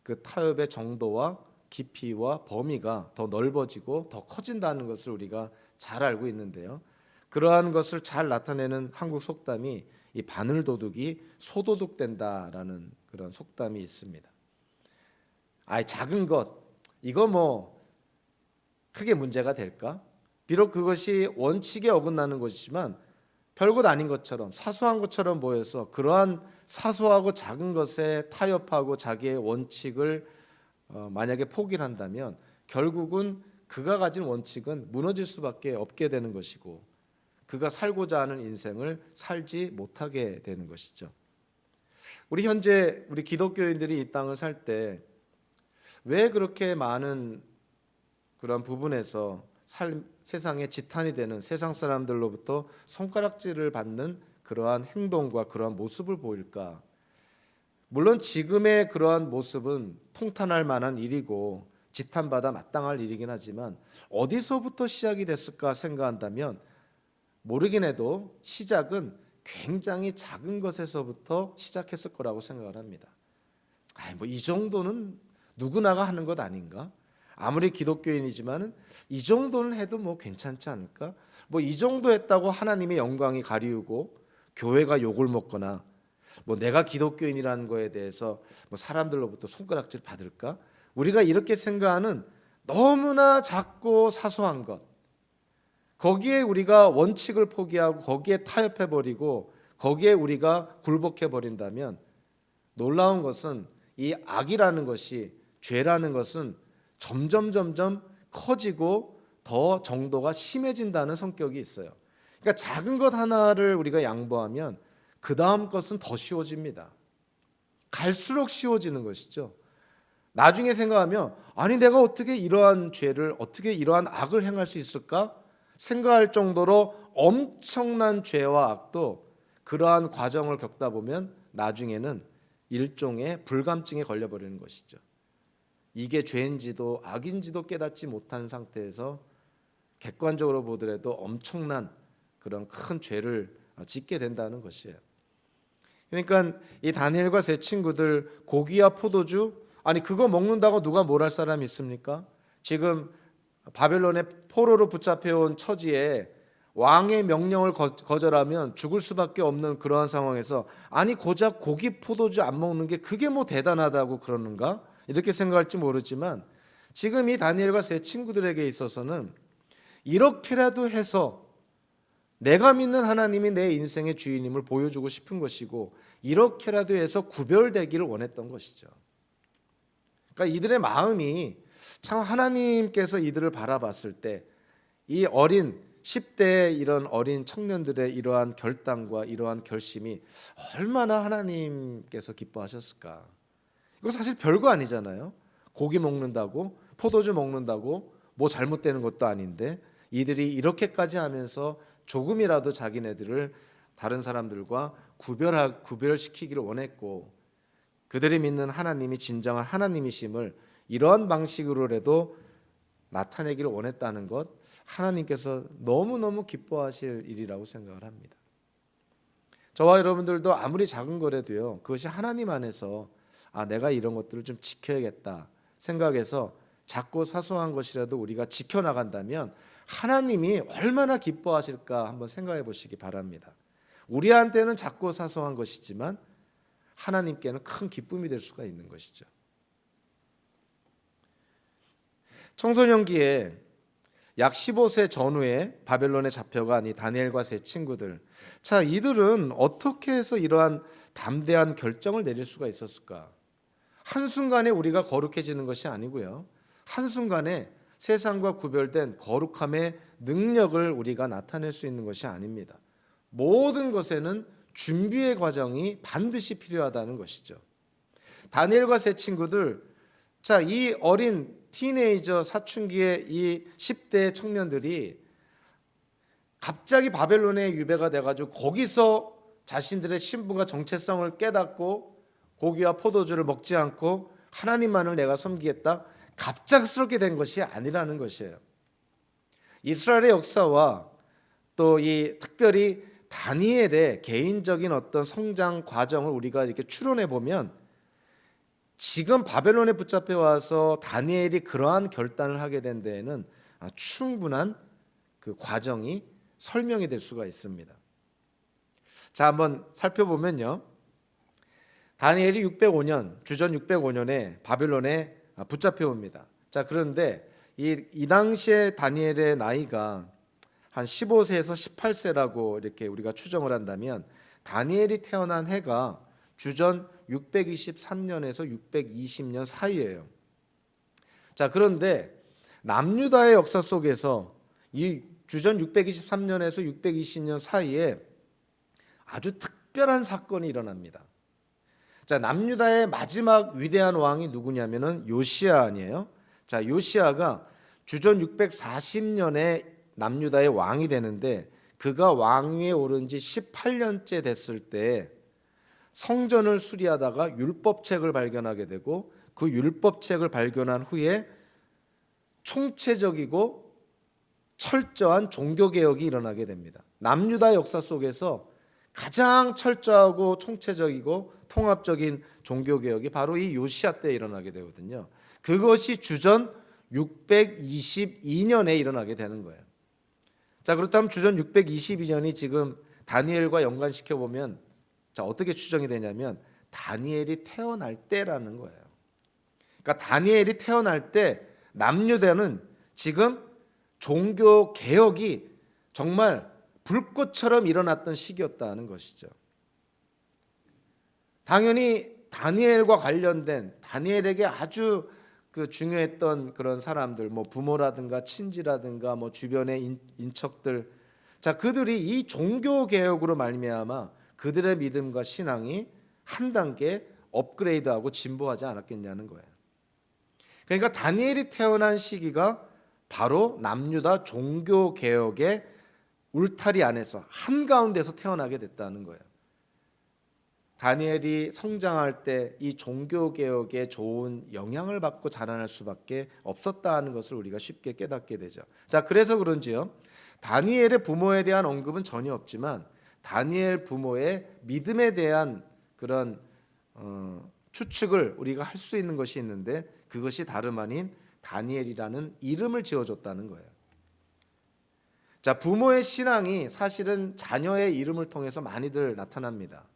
그 타협의 정도와 깊이와 범위가 더 넓어지고 더 커진다는 것을 우리가 잘 알고 있는데요. 그러한 것을 잘 나타내는 한국 속담이 이 바늘도둑이 소도둑 된다라는 그런 속담이 있습니다. 작은 것 이거 뭐 크게 문제가 될까? 비록 그것이 원칙에 어긋나는 것이지만 별것 아닌 것처럼 사소한 것처럼 보여서 그러한 사소하고 작은 것에 타협하고 자기의 원칙을 만약에 포기를 한다면 결국은 그가 가진 원칙은 무너질 수밖에 없게 되는 것이고 그가 살고자 하는 인생을 살지 못하게 되는 것이죠. 우리 기독교인들이 이 땅을 살 때 왜 그렇게 많은 그런 부분에서 세상의 지탄이 되는 세상 사람들로부터 손가락질을 받는 그러한 행동과 그러한 모습을 보일까? 물론 지금의 그러한 모습은 통탄할 만한 일이고 지탄받아 마땅할 일이긴 하지만 어디서부터 시작이 됐을까 생각한다면 모르긴 해도 시작은 굉장히 작은 것에서부터 시작했을 거라고 생각을 합니다. 뭐 이 정도는 누구나가 하는 것 아닌가? 아무리 기독교인이지만은 이 정도는 해도 뭐 괜찮지 않을까? 뭐 이 정도 했다고 하나님의 영광이 가리우고 교회가 욕을 먹거나 뭐 내가 기독교인이라는 거에 대해서 뭐 사람들로부터 손가락질 받을까? 우리가 이렇게 생각하는 너무나 작고 사소한 것, 거기에 우리가 원칙을 포기하고 거기에 타협해 버리고 거기에 우리가 굴복해 버린다면 놀라운 것은 이 악이라는 것이 죄라는 것은 점점 커지고 더 정도가 심해진다는 성격이 있어요. 그러니까 작은 것 하나를 우리가 양보하면 그 다음 것은 더 쉬워집니다. 갈수록 쉬워지는 것이죠. 나중에 생각하면 내가 어떻게 이러한 죄를 어떻게 이러한 악을 행할 수 있을까 생각할 정도로 엄청난 죄와 악도 그러한 과정을 겪다 보면 나중에는 일종의 불감증에 걸려버리는 것이죠. 이게 죄인지도 악인지도 깨닫지 못한 상태에서 객관적으로 보더라도 엄청난 그런 큰 죄를 짓게 된다는 것이에요. 그러니까 이 다니엘과 세 친구들 고기와 포도주 그거 먹는다고 누가 뭘 할 사람이 있습니까? 지금 바벨론의 포로로 붙잡혀온 처지에 왕의 명령을 거절하면 죽을 수밖에 없는 그러한 상황에서 고작 고기 포도주 안 먹는 게 그게 뭐 대단하다고 그러는가? 이렇게 생각할지 모르지만 지금 이 다니엘과 세 친구들에게 있어서는 이렇게라도 해서 내가 믿는 하나님이 내 인생의 주인임을 보여주고 싶은 것이고 이렇게라도 해서 구별되기를 원했던 것이죠. 그러니까 이들의 마음이 참 하나님께서 이들을 바라봤을 때 이 어린 10대의 이런 어린 청년들의 이러한 결단과 이러한 결심이 얼마나 하나님께서 기뻐하셨을까. 이거 사실 별거 아니잖아요. 고기 먹는다고 포도주 먹는다고 뭐 잘못되는 것도 아닌데 이들이 이렇게까지 하면서 조금이라도 자기네들을 다른 사람들과 구별시키기를 원했고 그들이 믿는 하나님이 진정한 하나님이심을 이러한 방식으로라도 나타내기를 원했다는 것 하나님께서 너무너무 기뻐하실 일이라고 생각을 합니다. 저와 여러분들도 아무리 작은 거라도요, 그것이 하나님 안에서 내가 이런 것들을 좀 지켜야겠다 생각해서 작고 사소한 것이라도 우리가 지켜나간다면 하나님이 얼마나 기뻐하실까 한번 생각해 보시기 바랍니다. 우리한테는 작고 사소한 것이지만 하나님께는 큰 기쁨이 될 수가 있는 것이죠. 청소년기에 약 15세 전후에 바벨론에 잡혀간 이 다니엘과 세 친구들, 자, 이들은 어떻게 해서 이러한 담대한 결정을 내릴 수가 있었을까? 한순간에 우리가 거룩해지는 것이 아니고요, 한순간에 세상과 구별된 거룩함의 능력을 우리가 나타낼 수 있는 것이 아닙니다. 모든 것에는 준비의 과정이 반드시 필요하다는 것이죠. 다니엘과 세 친구들, 자, 이 어린 티네이저 사춘기의 이 10대 청년들이 갑자기 바벨론에 유배가 돼가지고 거기서 자신들의 신분과 정체성을 깨닫고 고기와 포도주를 먹지 않고 하나님만을 내가 섬기겠다, 갑작스럽게 된 것이 아니라는 것이에요. 이스라엘의 역사와 또 이 특별히 다니엘의 개인적인 어떤 성장 과정을 우리가 이렇게 추론해 보면 지금 바벨론에 붙잡혀 와서 다니엘이 그러한 결단을 하게 된 데에는 충분한 그 과정이 설명이 될 수가 있습니다. 자, 한번 살펴보면요, 다니엘이 605년 주전 605년에 바벨론에 붙잡혀 옵니다. 자, 그런데 이 당시에 다니엘의 나이가 한 15세에서 18세라고 이렇게 우리가 추정을 한다면 다니엘이 태어난 해가 주전 623년에서 620년 사이예요. 자, 그런데 남유다의 역사 속에서 이 주전 623년에서 620년 사이에 아주 특별한 사건이 일어납니다. 자, 남유다의 마지막 위대한 왕이 누구냐면은 요시야 아니에요? 자, 요시야가 주전 640년에 남유다의 왕이 되는데, 그가 왕위에 오른 지 18년째 됐을 때 성전을 수리하다가 율법책을 발견하게 되고, 그 율법책을 발견한 후에 총체적이고 철저한 종교개혁이 일어나게 됩니다. 남유다 역사 속에서 가장 철저하고 총체적이고 통합적인 종교개혁이 바로 이 요시야 때 일어나게 되거든요. 그것이 주전 622년에 일어나게 되는 거예요. 자, 그렇다면 주전 622년이 지금 다니엘과 연관시켜 보면, 자, 어떻게 추정이 되냐면 다니엘이 태어날 때라는 거예요. 그러니까 다니엘이 태어날 때 남유다는 지금 종교 개혁이 정말 불꽃처럼 일어났던 시기였다는 것이죠. 당연히 다니엘과 관련된, 다니엘에게 아주 그 중요했던 그런 사람들, 뭐 부모라든가 친지라든가 뭐 주변의 인척들, 자, 그들이 이 종교 개혁으로 말미암아 그들의 믿음과 신앙이 한 단계 업그레이드하고 진보하지 않았겠냐는 거예요. 그러니까 다니엘이 태어난 시기가 바로 남유다 종교 개혁의 울타리 안에서 한가운데서 태어나게 됐다는 거예요. 다니엘이 성장할 때 이 종교 개혁에 좋은 영향을 받고 자라날 수밖에 없었다는 것을 우리가 쉽게 깨닫게 되죠. 자, 그래서 그런지요, 다니엘의 부모에 대한 언급은 전혀 없지만 다니엘 부모의 믿음에 대한 그런 추측을 우리가 할 수 있는 것이 있는데, 그것이 다름 아닌 다니엘이라는 이름을 지어줬다는 거예요. 자, 부모의 신앙이 사실은 자녀의 이름을 통해서 많이들 나타납니다.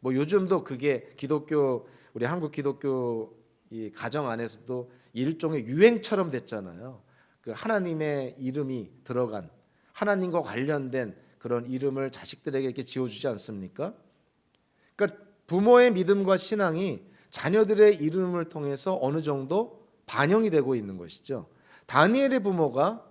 뭐 요즘도 그게 기독교, 우리 한국 기독교 이 가정 안에서도 일종의 유행처럼 됐잖아요. 그 하나님의 이름이 들어간, 하나님과 관련된 그런 이름을 자식들에게 이렇게 지어주지 않습니까? 그러니까 부모의 믿음과 신앙이 자녀들의 이름을 통해서 어느 정도 반영이 되고 있는 것이죠. 다니엘의 부모가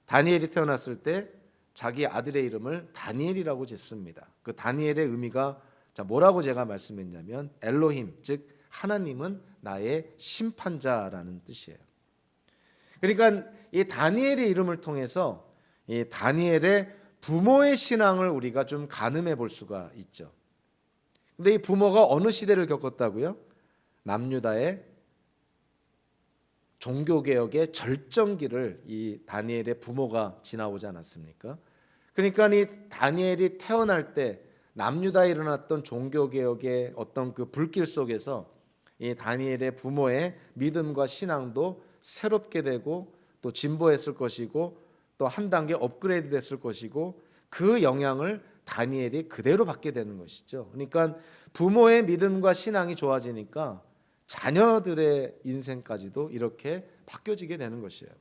다니엘이 태어났을 때 자기 아들의 이름을 다니엘이라고 짓습니다. 그 다니엘의 의미가, 자, 뭐라고 제가 말씀했냐면 엘로힘, 즉 하나님은 나의 심판자라는 뜻이에요. 그러니까 이 다니엘의 이름을 통해서 이 다니엘의 부모의 신앙을 우리가 좀 가늠해 볼 수가 있죠. 근데 이 부모가 어느 시대를 겪었다고요? 남유다의 종교개혁의 절정기를 이 다니엘의 부모가 지나오지 않았습니까? 그러니까 이 다니엘이 태어날 때 남유다에 일어났던 종교개혁의 어떤 그 불길 속에서 이 다니엘의 부모의 믿음과 신앙도 새롭게 되고 또 진보했을 것이고 또 한 단계 업그레이드 됐을 것이고 그 영향을 다니엘이 그대로 받게 되는 것이죠. 그러니까 부모의 믿음과 신앙이 좋아지니까 자녀들의 인생까지도 이렇게 바뀌어지게 되는 것이에요.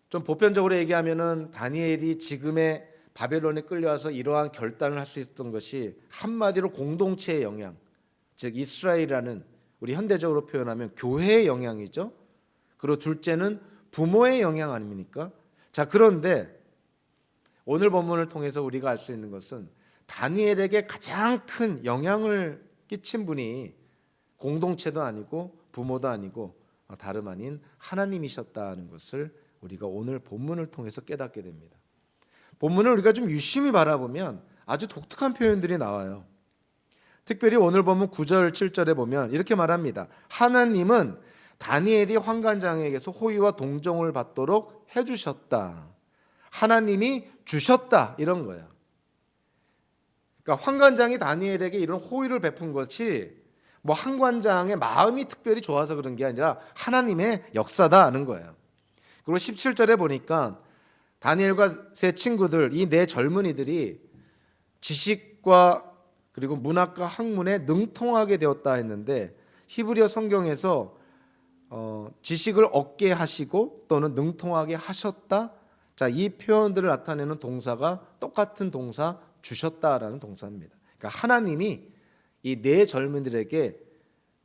좀 보편적으로 얘기하면은 다니엘이 지금의 바벨론에 끌려와서 이러한 결단을 할 수 있었던 것이 한마디로 공동체의 영향, 즉 이스라엘이라는 우리 현대적으로 표현하면 교회의 영향이죠. 그리고 둘째는 부모의 영향 아닙니까? 자, 그런데 오늘 본문을 통해서 우리가 알 수 있는 것은 다니엘에게 가장 큰 영향을 끼친 분이 공동체도 아니고 부모도 아니고 다름 아닌 하나님이셨다는 것을 우리가 오늘 본문을 통해서 깨닫게 됩니다. 본문을 우리가 좀 유심히 바라보면 아주 독특한 표현들이 나와요. 특별히 오늘 본문 9절 7절에 보면 이렇게 말합니다. 하나님은 다니엘이 환관장에게서 호의와 동정을 받도록 해주셨다. 하나님이 주셨다, 이런 거예요. 그러니까 환관장이 다니엘에게 이런 호의를 베푼 것이 뭐 환관장의 마음이 특별히 좋아서 그런 게 아니라 하나님의 역사다는 거예요. 그리고 17절에 보니까 다니엘과 세 친구들, 이 네 젊은이들이 지식과 그리고 문학과 학문에 능통하게 되었다 했는데 히브리어 성경에서 지식을 얻게 하시고 또는 능통하게 하셨다. 자, 이 표현들을 나타내는 동사가 똑같은 동사 주셨다라는 동사입니다. 그러니까 하나님이 이 네 젊은이들에게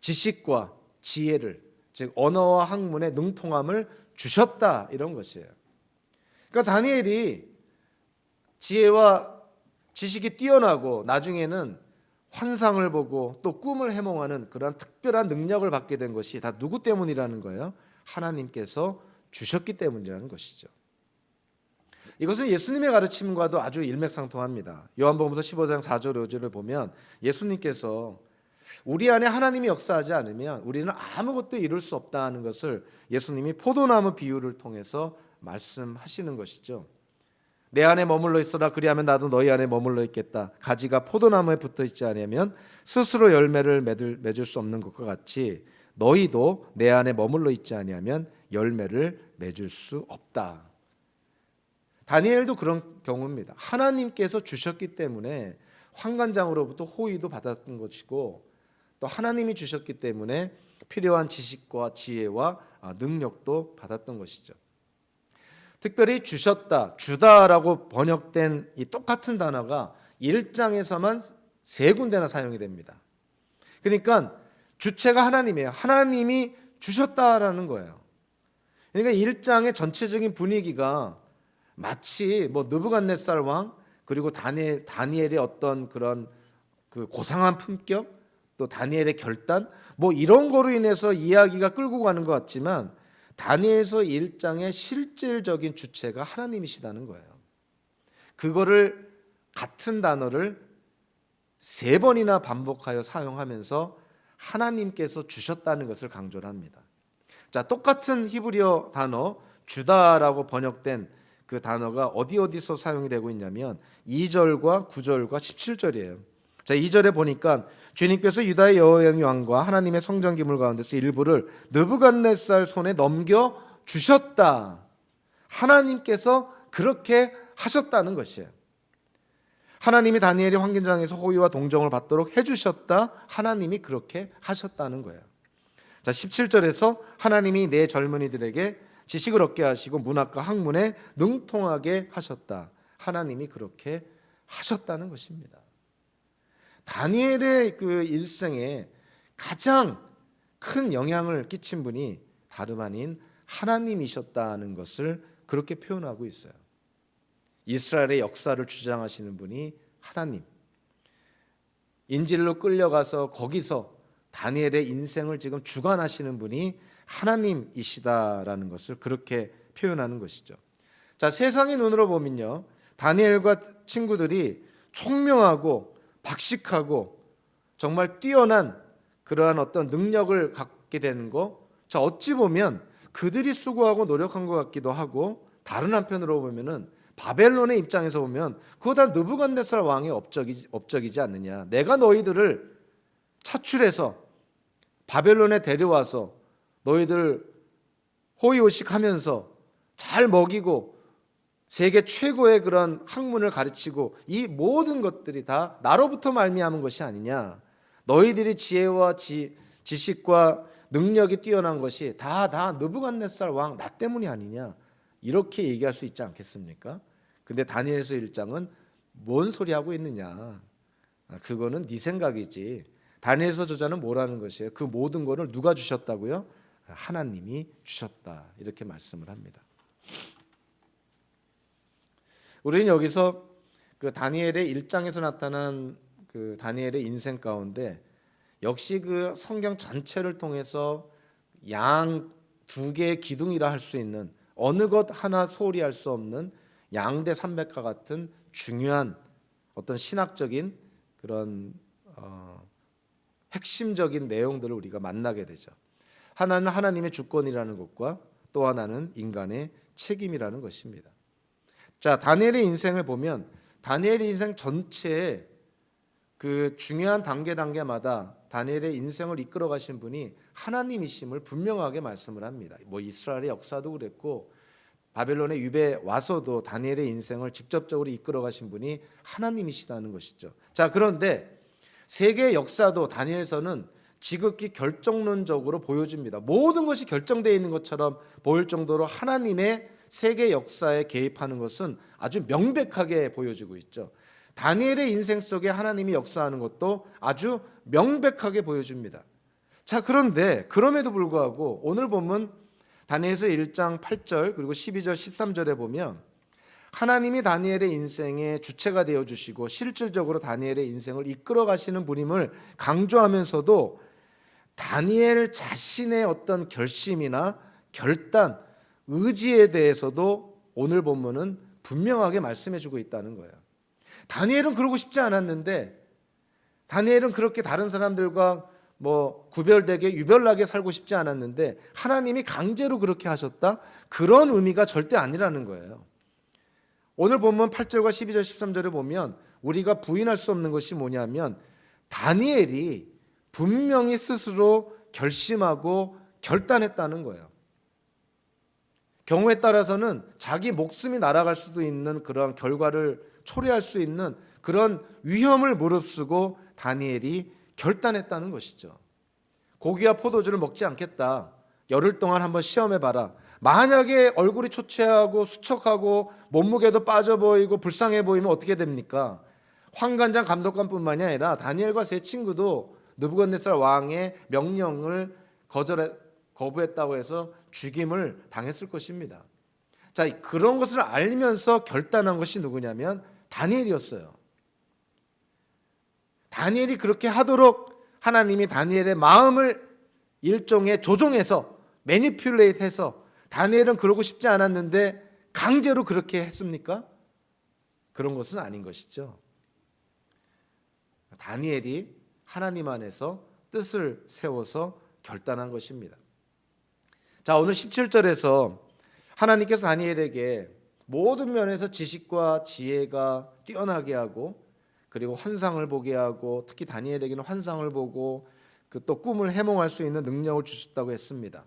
지식과 지혜를, 즉 언어와 학문의 능통함을 주셨다, 이런 것이에요. 그러니까 다니엘이 지혜와 지식이 뛰어나고 나중에는 환상을 보고 또 꿈을 해몽하는 그런 특별한 능력을 받게 된 것이 다 누구 때문이라는 거예요? 하나님께서 주셨기 때문이라는 것이죠. 이것은 예수님의 가르침과도 아주 일맥상통합니다. 요한복음서 15장 4절 5절을 보면 예수님께서 우리 안에 하나님이 역사하지 않으면 우리는 아무것도 이룰 수 없다는 것을 예수님이 포도나무 비유를 통해서 말씀하시는 것이죠. 내 안에 머물러 있어라, 그리하면 나도 너희 안에 머물러 있겠다. 가지가 포도나무에 붙어 있지 않으면 스스로 열매를 맺을 수 없는 것과 같이 너희도 내 안에 머물러 있지 아니하면 열매를 맺을 수 없다. 다니엘도 그런 경우입니다. 하나님께서 주셨기 때문에 환관장으로부터 호의도 받았던 것이고 또 하나님이 주셨기 때문에 필요한 지식과 지혜와 능력도 받았던 것이죠. 특별히 주셨다, 주다라고 번역된 이 똑같은 단어가 1장에서만 3군데나 사용이 됩니다. 그러니까 주체가 하나님이에요. 하나님이 주셨다라는 거예요. 그러니까 1장의 전체적인 분위기가 마치 뭐 느부갓네살 왕 그리고 다니엘의 어떤 그런 그 고상한 품격, 또 다니엘의 결단, 뭐 이런 거로 인해서 이야기가 끌고 가는 것 같지만 다니엘서 1장의 실질적인 주체가 하나님이시다는 거예요. 그거를 같은 단어를 3번이나 반복하여 사용하면서 하나님께서 주셨다는 것을 강조를 합니다. 자, 똑같은 히브리어 단어 주다라고 번역된 그 단어가 어디서 사용이 되고 있냐면 2절과 9절과 17절이에요. 자, 2절에 보니까 주님께서 유다의 여호야김 왕과 하나님의 성전 기물 가운데서 일부를 느부갓네살 손에 넘겨 주셨다. 하나님께서 그렇게 하셨다는 것이에요. 하나님이 다니엘이 환관장에서 호의와 동정을 받도록 해주셨다. 하나님이 그렇게 하셨다는 거예요. 자, 17절에서 하나님이 내 젊은이들에게 지식을 얻게 하시고 문학과 학문에 능통하게 하셨다. 하나님이 그렇게 하셨다는 것입니다. 다니엘의 그 일생에 가장 큰 영향을 끼친 분이 다름 아닌 하나님이셨다는 것을 그렇게 표현하고 있어요. 이스라엘의 역사를 주장하시는 분이 하나님. 인질로 끌려가서 거기서 다니엘의 인생을 지금 주관하시는 분이 하나님이시다라는 것을 그렇게 표현하는 것이죠. 자, 세상의 눈으로 보면요, 다니엘과 친구들이 총명하고 박식하고 정말 뛰어난 그러한 어떤 능력을 갖게 되는 거, 자, 어찌 보면 그들이 수고하고 노력한 것 같기도 하고 다른 한편으로 보면은 바벨론의 입장에서 보면 그거 다 느부갓네살 왕의 업적이지 않느냐. 내가 너희들을 차출해서 바벨론에 데려와서 너희들 호의호식하면서 잘 먹이고 세계 최고의 그런 학문을 가르치고 이 모든 것들이 다 나로부터 말미암은 것이 아니냐. 너희들이 지혜와 지식과 능력이 뛰어난 것이 다 느부갓네살 왕 나 때문이 아니냐. 이렇게 얘기할 수 있지 않겠습니까? 근데 다니엘서 1장은 뭔 소리 하고 있느냐. 그거는 네 생각이지. 다니엘서 저자는 뭐라는 것이에요? 그 모든 것을 누가 주셨다고요? 하나님이 주셨다. 이렇게 말씀을 합니다. 우리는 여기서 그 다니엘의 1장에서 나타난 그 다니엘의 인생 가운데 역시 그 성경 전체를 통해서 양 두 개의 기둥이라 할 수 있는 어느 것 하나 소홀히 할 수 없는 양대 산맥과 같은 중요한 어떤 신학적인 그런 핵심적인 내용들을 우리가 만나게 되죠. 하나는 하나님의 주권이라는 것과 또 하나는 인간의 책임이라는 것입니다. 자, 다니엘의 인생을 보면 다니엘의 인생 전체에 그 중요한 단계마다 다니엘의 인생을 이끌어 가신 분이 하나님이심을 분명하게 말씀을 합니다. 뭐 이스라엘의 역사도 그랬고 바벨론의 유배 와서도 다니엘의 인생을 직접적으로 이끌어 가신 분이 하나님이시다는 것이죠. 자, 그런데 세계의 역사도 다니엘서는 지극히 결정론적으로 보여줍니다. 모든 것이 결정되어 있는 것처럼 보일 정도로 하나님의 세계 역사에 개입하는 것은 아주 명백하게 보여지고 있죠. 다니엘의 인생 속에 하나님이 역사하는 것도 아주 명백하게 보여줍니다. 자, 그런데 그럼에도 불구하고 오늘 보면 다니엘서 1장 8절 그리고 12절 13절에 보면 하나님이 다니엘의 인생의 주체가 되어주시고 실질적으로 다니엘의 인생을 이끌어 가시는 분임을 강조하면서도 다니엘 자신의 어떤 결심이나 결단, 의지에 대해서도 오늘 본문은 분명하게 말씀해주고 있다는 거예요. 다니엘은 그러고 싶지 않았는데 다니엘은 그렇게 다른 사람들과 뭐 구별되게 유별나게 살고 싶지 않았는데 하나님이 강제로 그렇게 하셨다? 그런 의미가 절대 아니라는 거예요. 오늘 본문 8절과 12절 13절에 보면 우리가 부인할 수 없는 것이 뭐냐면 다니엘이 분명히 스스로 결심하고 결단했다는 거예요. 경우에 따라서는 자기 목숨이 날아갈 수도 있는 그런 결과를 초래할 수 있는 그런 위험을 무릅쓰고 다니엘이 결단했다는 것이죠. 고기와 포도주를 먹지 않겠다. 열흘 동안 한번 시험해봐라. 만약에 얼굴이 초췌하고 수척하고 몸무게도 빠져 보이고 불쌍해 보이면 어떻게 됩니까? 환관장 감독관뿐만이 아니라 다니엘과 세 친구도 느부갓네살 왕의 명령을 거부했다고 해서 죽임을 당했을 것입니다. 자, 그런 것을 알면서 결단한 것이 누구냐면 다니엘이었어요. 다니엘이 그렇게 하도록 하나님이 다니엘의 마음을 일종의 조종해서 매니퓰레이트해서 다니엘은 그러고 싶지 않았는데 강제로 그렇게 했습니까? 그런 것은 아닌 것이죠. 다니엘이 하나님 안에서 뜻을 세워서 결단한 것입니다. 자, 오늘 17절에서 하나님께서 다니엘에게 모든 면에서 지식과 지혜가 뛰어나게 하고 그리고 환상을 보게 하고 특히 다니엘에게는 환상을 보고 그 또 꿈을 해몽할 수 있는 능력을 주셨다고 했습니다.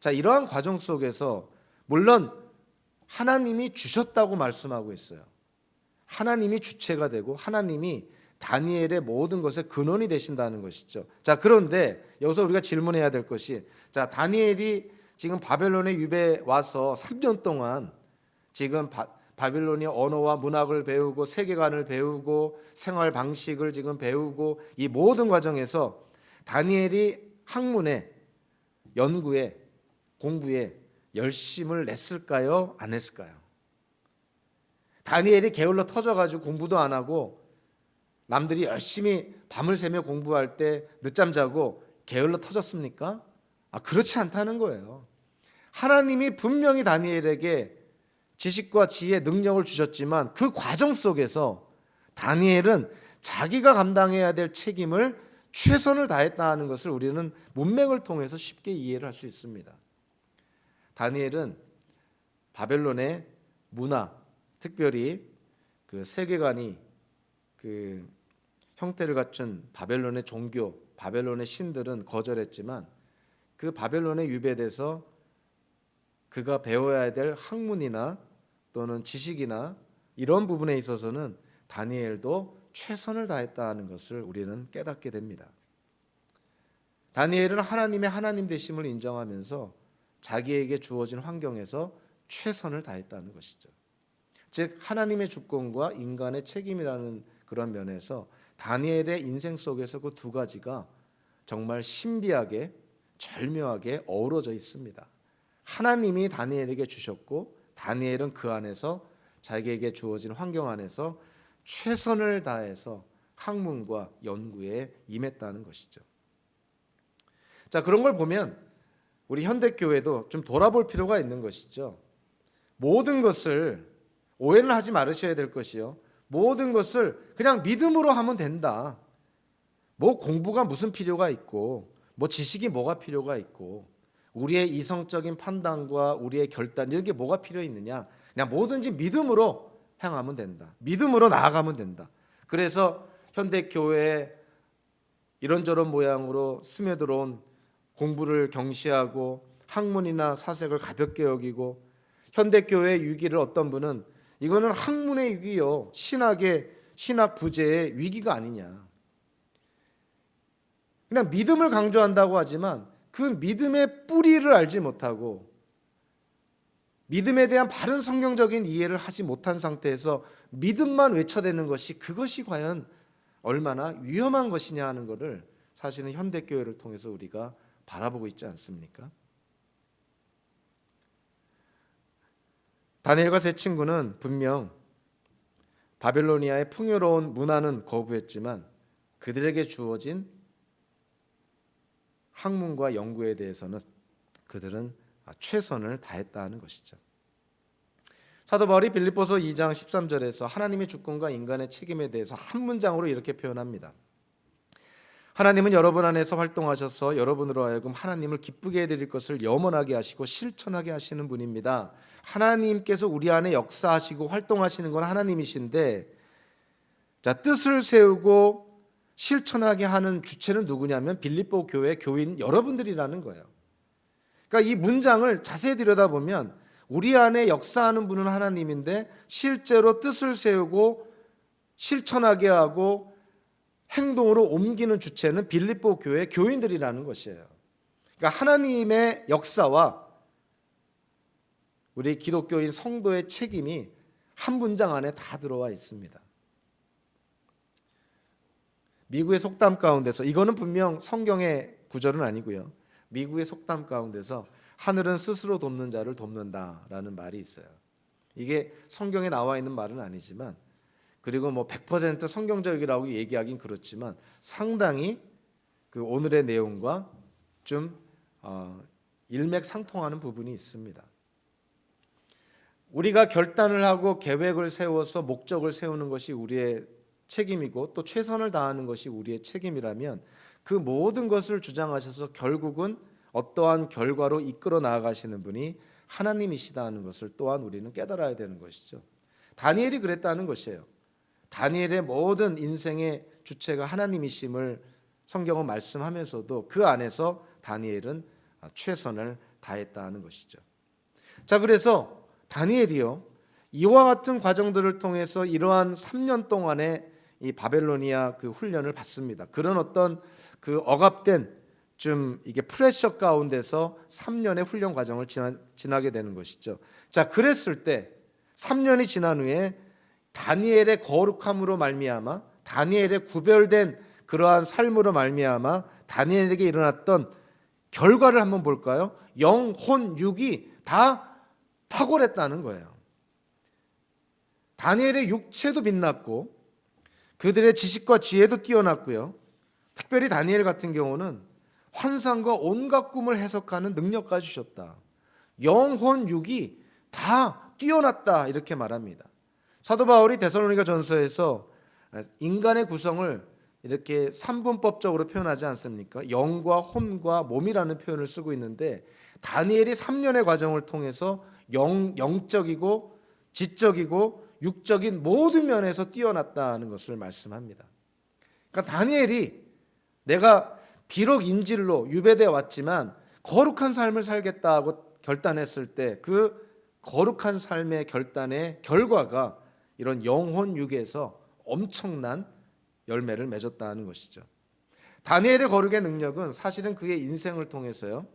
자, 이러한 과정 속에서 물론 하나님이 주셨다고 말씀하고 있어요. 하나님이 주체가 되고 하나님이 다니엘의 모든 것의 근원이 되신다는 것이죠. 자, 그런데 여기서 우리가 질문해야 될 것이 자, 다니엘이 지금 바벨론에 유배 와서 3년 동안 지금 바빌로니아 언어와 문학을 배우고 세계관을 배우고 생활 방식을 지금 배우고 이 모든 과정에서 다니엘이 학문에 연구에 공부에 열심을 냈을까요? 안 했을까요? 다니엘이 게을러 터져가지고 공부도 안 하고 남들이 열심히 밤을 새며 공부할 때 늦잠 자고 게을러 터졌습니까? 그렇지 않다는 거예요. 하나님이 분명히 다니엘에게 지식과 지혜, 능력을 주셨지만 그 과정 속에서 다니엘은 자기가 감당해야 될 책임을 최선을 다했다는 것을 우리는 문맥을 통해서 쉽게 이해를 할 수 있습니다. 다니엘은 바벨론의 문화, 특별히 그 세계관이 그 형태를 갖춘 바벨론의 종교, 바벨론의 신들은 거절했지만 그 바벨론에 유배돼서 그가 배워야 될 학문이나 또는 지식이나 이런 부분에 있어서는 다니엘도 최선을 다했다는 것을 우리는 깨닫게 됩니다. 다니엘은 하나님의 하나님 되심을 인정하면서 자기에게 주어진 환경에서 최선을 다했다는 것이죠. 즉 하나님의 주권과 인간의 책임이라는 그런 면에서 다니엘의 인생 속에서 그 두 가지가 정말 신비하게 절묘하게 어우러져 있습니다. 하나님이 다니엘에게 주셨고 다니엘은 그 안에서 자기에게 주어진 환경 안에서 최선을 다해서 학문과 연구에 임했다는 것이죠. 자, 그런 걸 보면 우리 현대교회도 좀 돌아볼 필요가 있는 것이죠. 모든 것을 오해는 하지 말으셔야 될 것이요, 모든 것을 그냥 믿음으로 하면 된다. 뭐 공부가 무슨 필요가 있고 뭐 지식이 뭐가 필요가 있고 우리의 이성적인 판단과 우리의 결단 이런 게 뭐가 필요 있느냐. 그냥 뭐든지 믿음으로 행하면 된다. 믿음으로 나아가면 된다. 그래서 현대교회에 이런저런 모양으로 스며들어온 공부를 경시하고 학문이나 사색을 가볍게 여기고 현대교회의 위기를 어떤 분은 이거는 학문의 위기요, 신학 부재의 위기가 아니냐. 그냥 믿음을 강조한다고 하지만 그 믿음의 뿌리를 알지 못하고 믿음에 대한 바른 성경적인 이해를 하지 못한 상태에서 믿음만 외쳐대는 것이 그것이 과연 얼마나 위험한 것이냐 하는 것을 사실은 현대교회를 통해서 우리가 바라보고 있지 않습니까? 다니엘과 세 친구는 분명 바벨로니아의 풍요로운 문화는 거부했지만 그들에게 주어진 학문과 연구에 대해서는 그들은 최선을 다했다는 것이죠. 사도 바울이 빌립보서 2장 13절에서 하나님의 주권과 인간의 책임에 대해서 한 문장으로 이렇게 표현합니다. 하나님은 여러분 안에서 활동하셔서 여러분으로 하여금 하나님을 기쁘게 해드릴 것을 염원하게 하시고 실천하게 하시는 분입니다. 하나님께서 우리 안에 역사하시고 활동하시는 건 하나님이신데, 자, 뜻을 세우고 실천하게 하는 주체는 누구냐면 빌립보 교회 교인 여러분들이라는 거예요. 그러니까 이 문장을 자세히 들여다보면 우리 안에 역사하는 분은 하나님인데 실제로 뜻을 세우고 실천하게 하고 행동으로 옮기는 주체는 빌립보 교회 교인들이라는 것이에요. 그러니까 하나님의 역사와 우리 기독교인 성도의 책임이 한 문장 안에 다 들어와 있습니다. 미국의 속담 가운데서, 이거는 분명 성경의 구절은 아니고요, 미국의 속담 가운데서 하늘은 스스로 돕는 자를 돕는다라는 말이 있어요. 이게 성경에 나와 있는 말은 아니지만, 그리고 뭐 100% 성경적이라고 얘기하긴 그렇지만 상당히 그 오늘의 내용과 좀 일맥상통하는 부분이 있습니다. 우리가 결단을 하고 계획을 세워서 목적을 세우는 것이 우리의 책임이고 또 최선을 다하는 것이 우리의 책임이라면 그 모든 것을 주장하셔서 결국은 어떠한 결과로 이끌어 나아가시는 분이 하나님이시다는 것을 또한 우리는 깨달아야 되는 것이죠. 다니엘이 그랬다는 것이에요. 다니엘의 모든 인생의 주체가 하나님이심을 성경은 말씀하면서도 그 안에서 다니엘은 최선을 다했다는 것이죠. 자, 그래서 다니엘이요, 이와 같은 과정들을 통해서 이러한 3년 동안의 이 바벨로니아 그 훈련을 받습니다. 그런 어떤 그 억압된 좀 이게 프레셔 가운데서 3년의 훈련 과정을 지나게 되는 것이죠. 자, 그랬을 때 3년이 지난 후에 다니엘의 거룩함으로 말미암아, 다니엘의 구별된 그러한 삶으로 말미암아 다니엘에게 일어났던 결과를 한번 볼까요? 영, 혼, 육이 다 탁월했다는 거예요. 다니엘의 육체도 빛났고 그들의 지식과 지혜도 뛰어났고요, 특별히 다니엘 같은 경우는 환상과 온갖 꿈을 해석하는 능력까지 주셨다. 영혼 육이 다 뛰어났다 이렇게 말합니다. 사도 바울이 데살로니가 전서에서 인간의 구성을 이렇게 3분법적으로 표현하지 않습니까? 영과 혼과 몸이라는 표현을 쓰고 있는데 다니엘이 3년의 과정을 통해서 영적이고 지적이고 육적인 모든 면에서 뛰어났다는 것을 말씀합니다. 그러니까 다니엘이 내가 비록 인질로 유배되어 왔지만 거룩한 삶을 살겠다고 결단했을 때 그 거룩한 삶의 결단의 결과가 이런 영혼 육에서 엄청난 열매를 맺었다는 것이죠. 다니엘의 거룩의 능력은 사실은 그의 인생을 통해서요,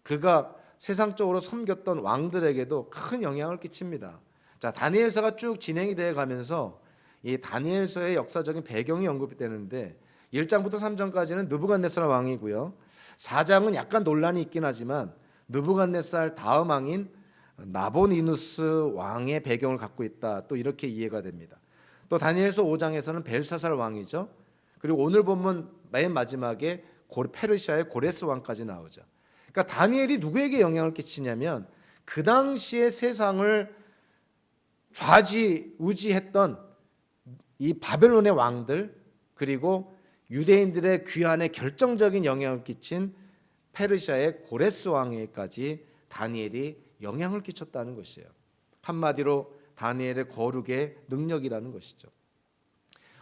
그가 세상적으로 섬겼던 왕들에게도 큰 영향을 끼칩니다. 자, 다니엘서가 쭉 진행이 되어 가면서 이 다니엘서의 역사적인 배경이 언급이 되는데 1장부터 3장까지는 느부갓네살 왕이고요. 4장은 약간 논란이 있긴 하지만 느부갓네살 다음 왕인 나보니누스 왕의 배경을 갖고 있다. 또 이렇게 이해가 됩니다. 또 다니엘서 5장에서는 벨사살 왕이죠. 그리고 오늘 본문 맨 마지막에 페르시아의 고레스 왕까지 나오죠. 그러니까 다니엘이 누구에게 영향을 끼치냐면 그 당시의 세상을 좌지우지했던 이 바벨론의 왕들, 그리고 유대인들의 귀환에 결정적인 영향을 끼친 페르시아의 고레스 왕에까지 다니엘이 영향을 끼쳤다는 것이에요. 한마디로 다니엘의 거룩의 능력이라는 것이죠.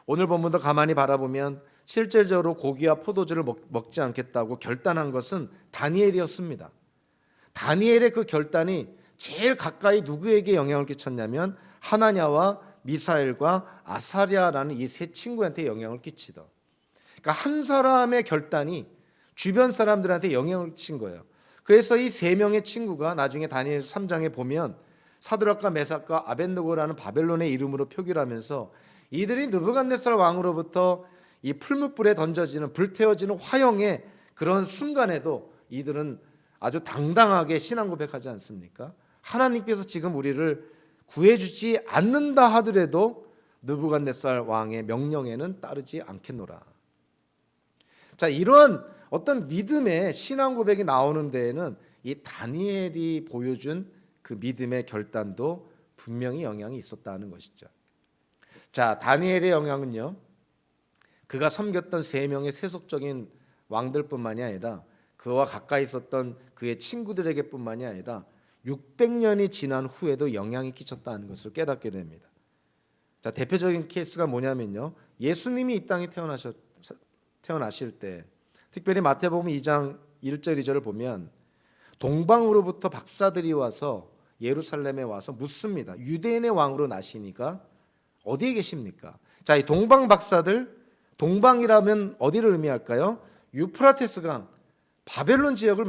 오늘 본문도 가만히 바라보면 실질적으로 고기와 포도주를 먹지 않겠다고 결단한 것은 다니엘이었습니다. 다니엘의 그 결단이 제일 가까이 누구에게 영향을 끼쳤냐면 하나냐와 미사엘과 아사랴라는 이 세 친구한테 영향을 끼치더. 그러니까 한 사람의 결단이 주변 사람들한테 영향을 끼친 거예요. 그래서 이 세 명의 친구가 나중에 다니엘 3장에 보면 사드락과 메삭과 아벳느고라는 바벨론의 이름으로 표기를 하면서 이들이 느부갓네살 왕으로부터 이 풀무불에 던져지는 불태워지는 화형의 그런 순간에도 이들은 아주 당당하게 신앙 고백하지 않습니까? 하나님께서 지금 우리를 구해주지 않는다 하더라도 느부갓네살 왕의 명령에는 따르지 않겠노라. 자, 이런 어떤 믿음의 신앙 고백이 나오는 데에는 이 다니엘이 보여준 그 믿음의 결단도 분명히 영향이 있었다는 것이죠. 자, 다니엘의 영향은요, 그가 섬겼던 세 명의 세속적인 왕들뿐만이 아니라 그와 가까이 있었던 그의 친구들에게뿐만이 아니라 600년이 지난 후에도 영향이 끼쳤다는 것을 깨닫게 됩니다. 자, 대표적인 케이스가 뭐냐면요, 예수님이 이 땅에 태어나실 때, 특별히 마태복음 2장 1절 2절을 보면 동방으로부터 박사들이 와서 예루살렘에 와서 묻습니다. 유대인의 왕으로 나시니까 어디에 계십니까? 자, 이 동방 박사들, 동방이라면 어디를 의미할까요? 유프라테스 강, 바벨론 지역을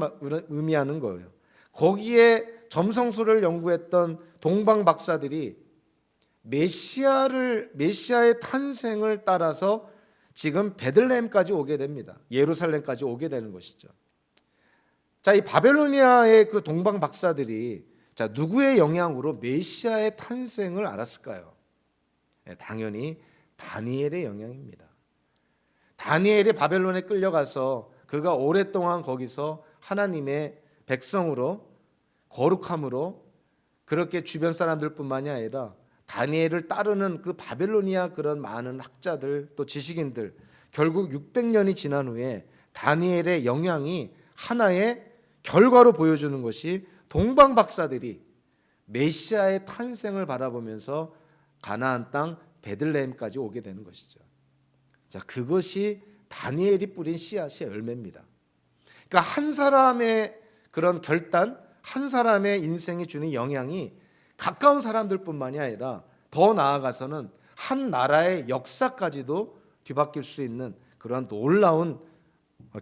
의미하는 거예요. 거기에 점성술을 연구했던 동방 박사들이 메시아의 탄생을 따라서 지금 베들레헴까지 오게 됩니다. 예루살렘까지 오게 되는 것이죠. 자, 이 바벨로니아의 그 동방 박사들이 자, 누구의 영향으로 메시아의 탄생을 알았을까요? 당연히 다니엘의 영향입니다. 다니엘이 바벨론에 끌려가서 그가 오랫동안 거기서 하나님의 백성으로 거룩함으로 그렇게 주변 사람들뿐만이 아니라 다니엘을 따르는 그 바벨로니아 그런 많은 학자들 또 지식인들, 결국 600년이 지난 후에 다니엘의 영향이 하나의 결과로 보여주는 것이 동방 박사들이 메시아의 탄생을 바라보면서 가나안 땅 베들레헴까지 오게 되는 것이죠. 자, 그것이 다니엘이 뿌린 씨앗의 열매입니다. 그러니까 한 사람의 그런 결단, 한 사람의 인생이 주는 영향이 가까운 사람들뿐만이 아니라 더 나아가서는 한 나라의 역사까지도 뒤바뀔 수 있는 그런 놀라운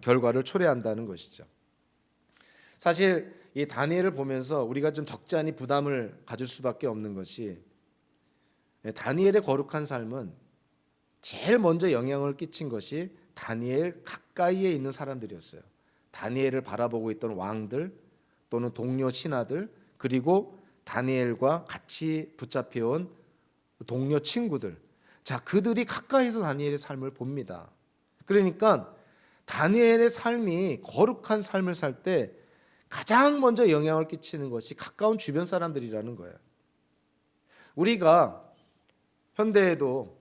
결과를 초래한다는 것이죠. 사실 이 다니엘을 보면서 우리가 좀 적잖이 부담을 가질 수밖에 없는 것이 다니엘의 거룩한 삶은 제일 먼저 영향을 끼친 것이 다니엘 가까이에 있는 사람들이었어요. 다니엘을 바라보고 있던 왕들 또는 동료 신하들, 그리고 다니엘과 같이 붙잡혀온 동료 친구들, 자, 그들이 가까이서 다니엘의 삶을 봅니다. 그러니까 다니엘의 삶이 거룩한 삶을 살 때 가장 먼저 영향을 끼치는 것이 가까운 주변 사람들이라는 거예요. 우리가 현대에도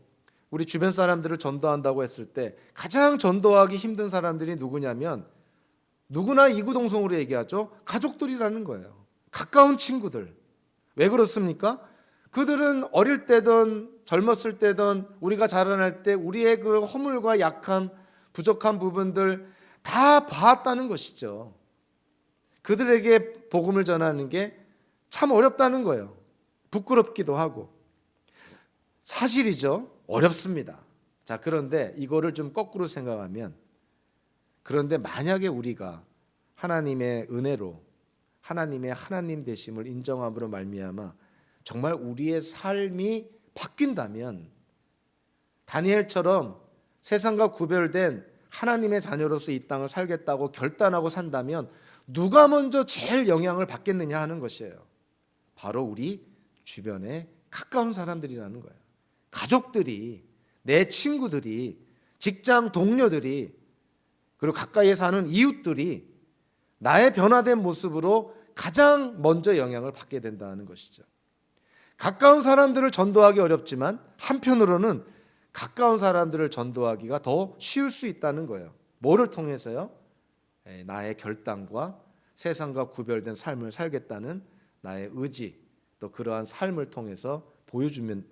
우리 주변 사람들을 전도한다고 했을 때 가장 전도하기 힘든 사람들이 누구냐면 누구나 이구동성으로 얘기하죠. 가족들이라는 거예요. 가까운 친구들. 왜 그렇습니까? 그들은 어릴 때든 젊었을 때든 우리가 자라날 때 우리의 그 허물과 약함, 부족한 부분들 다 봤다는 것이죠. 그들에게 복음을 전하는 게 참 어렵다는 거예요. 부끄럽기도 하고. 사실이죠. 어렵습니다. 자, 그런데 이거를 좀 거꾸로 생각하면, 그런데 만약에 우리가 하나님의 은혜로 하나님의 하나님 되심을 인정함으로 말미암아 정말 우리의 삶이 바뀐다면, 다니엘처럼 세상과 구별된 하나님의 자녀로서 이 땅을 살겠다고 결단하고 산다면 누가 먼저 제일 영향을 받겠느냐 하는 것이에요. 바로 우리 주변에 가까운 사람들이라는 거예요. 가족들이, 내 친구들이, 직장 동료들이, 그리고 가까이에 사는 이웃들이 나의 변화된 모습으로 가장 먼저 영향을 받게 된다는 것이죠. 가까운 사람들을 전도하기 어렵지만 한편으로는 가까운 사람들을 전도하기가 더 쉬울 수 있다는 거예요. 뭐를 통해서요? 나의 결단과 세상과 구별된 삶을 살겠다는 나의 의지, 또 그러한 삶을 통해서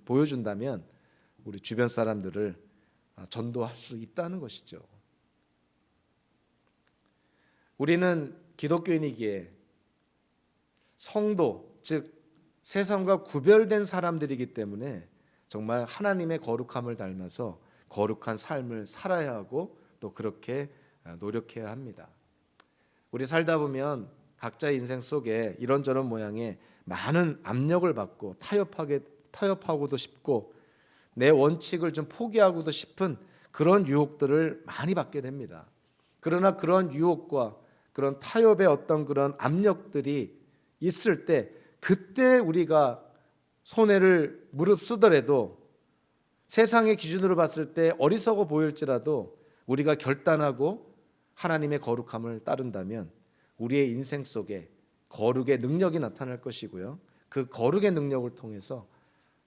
보여준다면 우리 주변 사람들을 전도할 수 있다는 것이죠. 우리는 기독교인이기에 성도, 즉 세상과 구별된 사람들이기 때문에 정말 하나님의 거룩함을 닮아서 거룩한 삶을 살아야 하고 또 그렇게 노력해야 합니다. 우리 살다 보면 각자의 인생 속에 이런저런 모양의 많은 압력을 받고 타협하고도 싶고 내 원칙을 좀 포기하고도 싶은 그런 유혹들을 많이 받게 됩니다. 그러나 그런 유혹과 그런 타협의 어떤 그런 압력들이 있을 때, 그때 우리가 손해를 무릅쓰더라도, 세상의 기준으로 봤을 때 어리석어 보일지라도 우리가 결단하고 하나님의 거룩함을 따른다면 우리의 인생 속에 거룩의 능력이 나타날 것이고요, 그 거룩의 능력을 통해서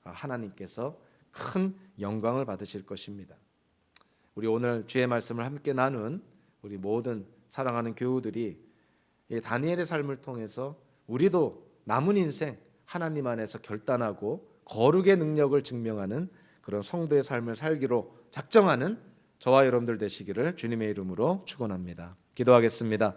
하나님께서 큰 영광을 받으실 것입니다. 우리 오늘 주의 말씀을 함께 나눈 우리 모든 사랑하는 교우들이 이 다니엘의 삶을 통해서 우리도 남은 인생 하나님 안에서 결단하고 거룩의 능력을 증명하는 그런 성도의 삶을 살기로 작정하는 저와 여러분들 되시기를 주님의 이름으로 축원합니다. 기도하겠습니다.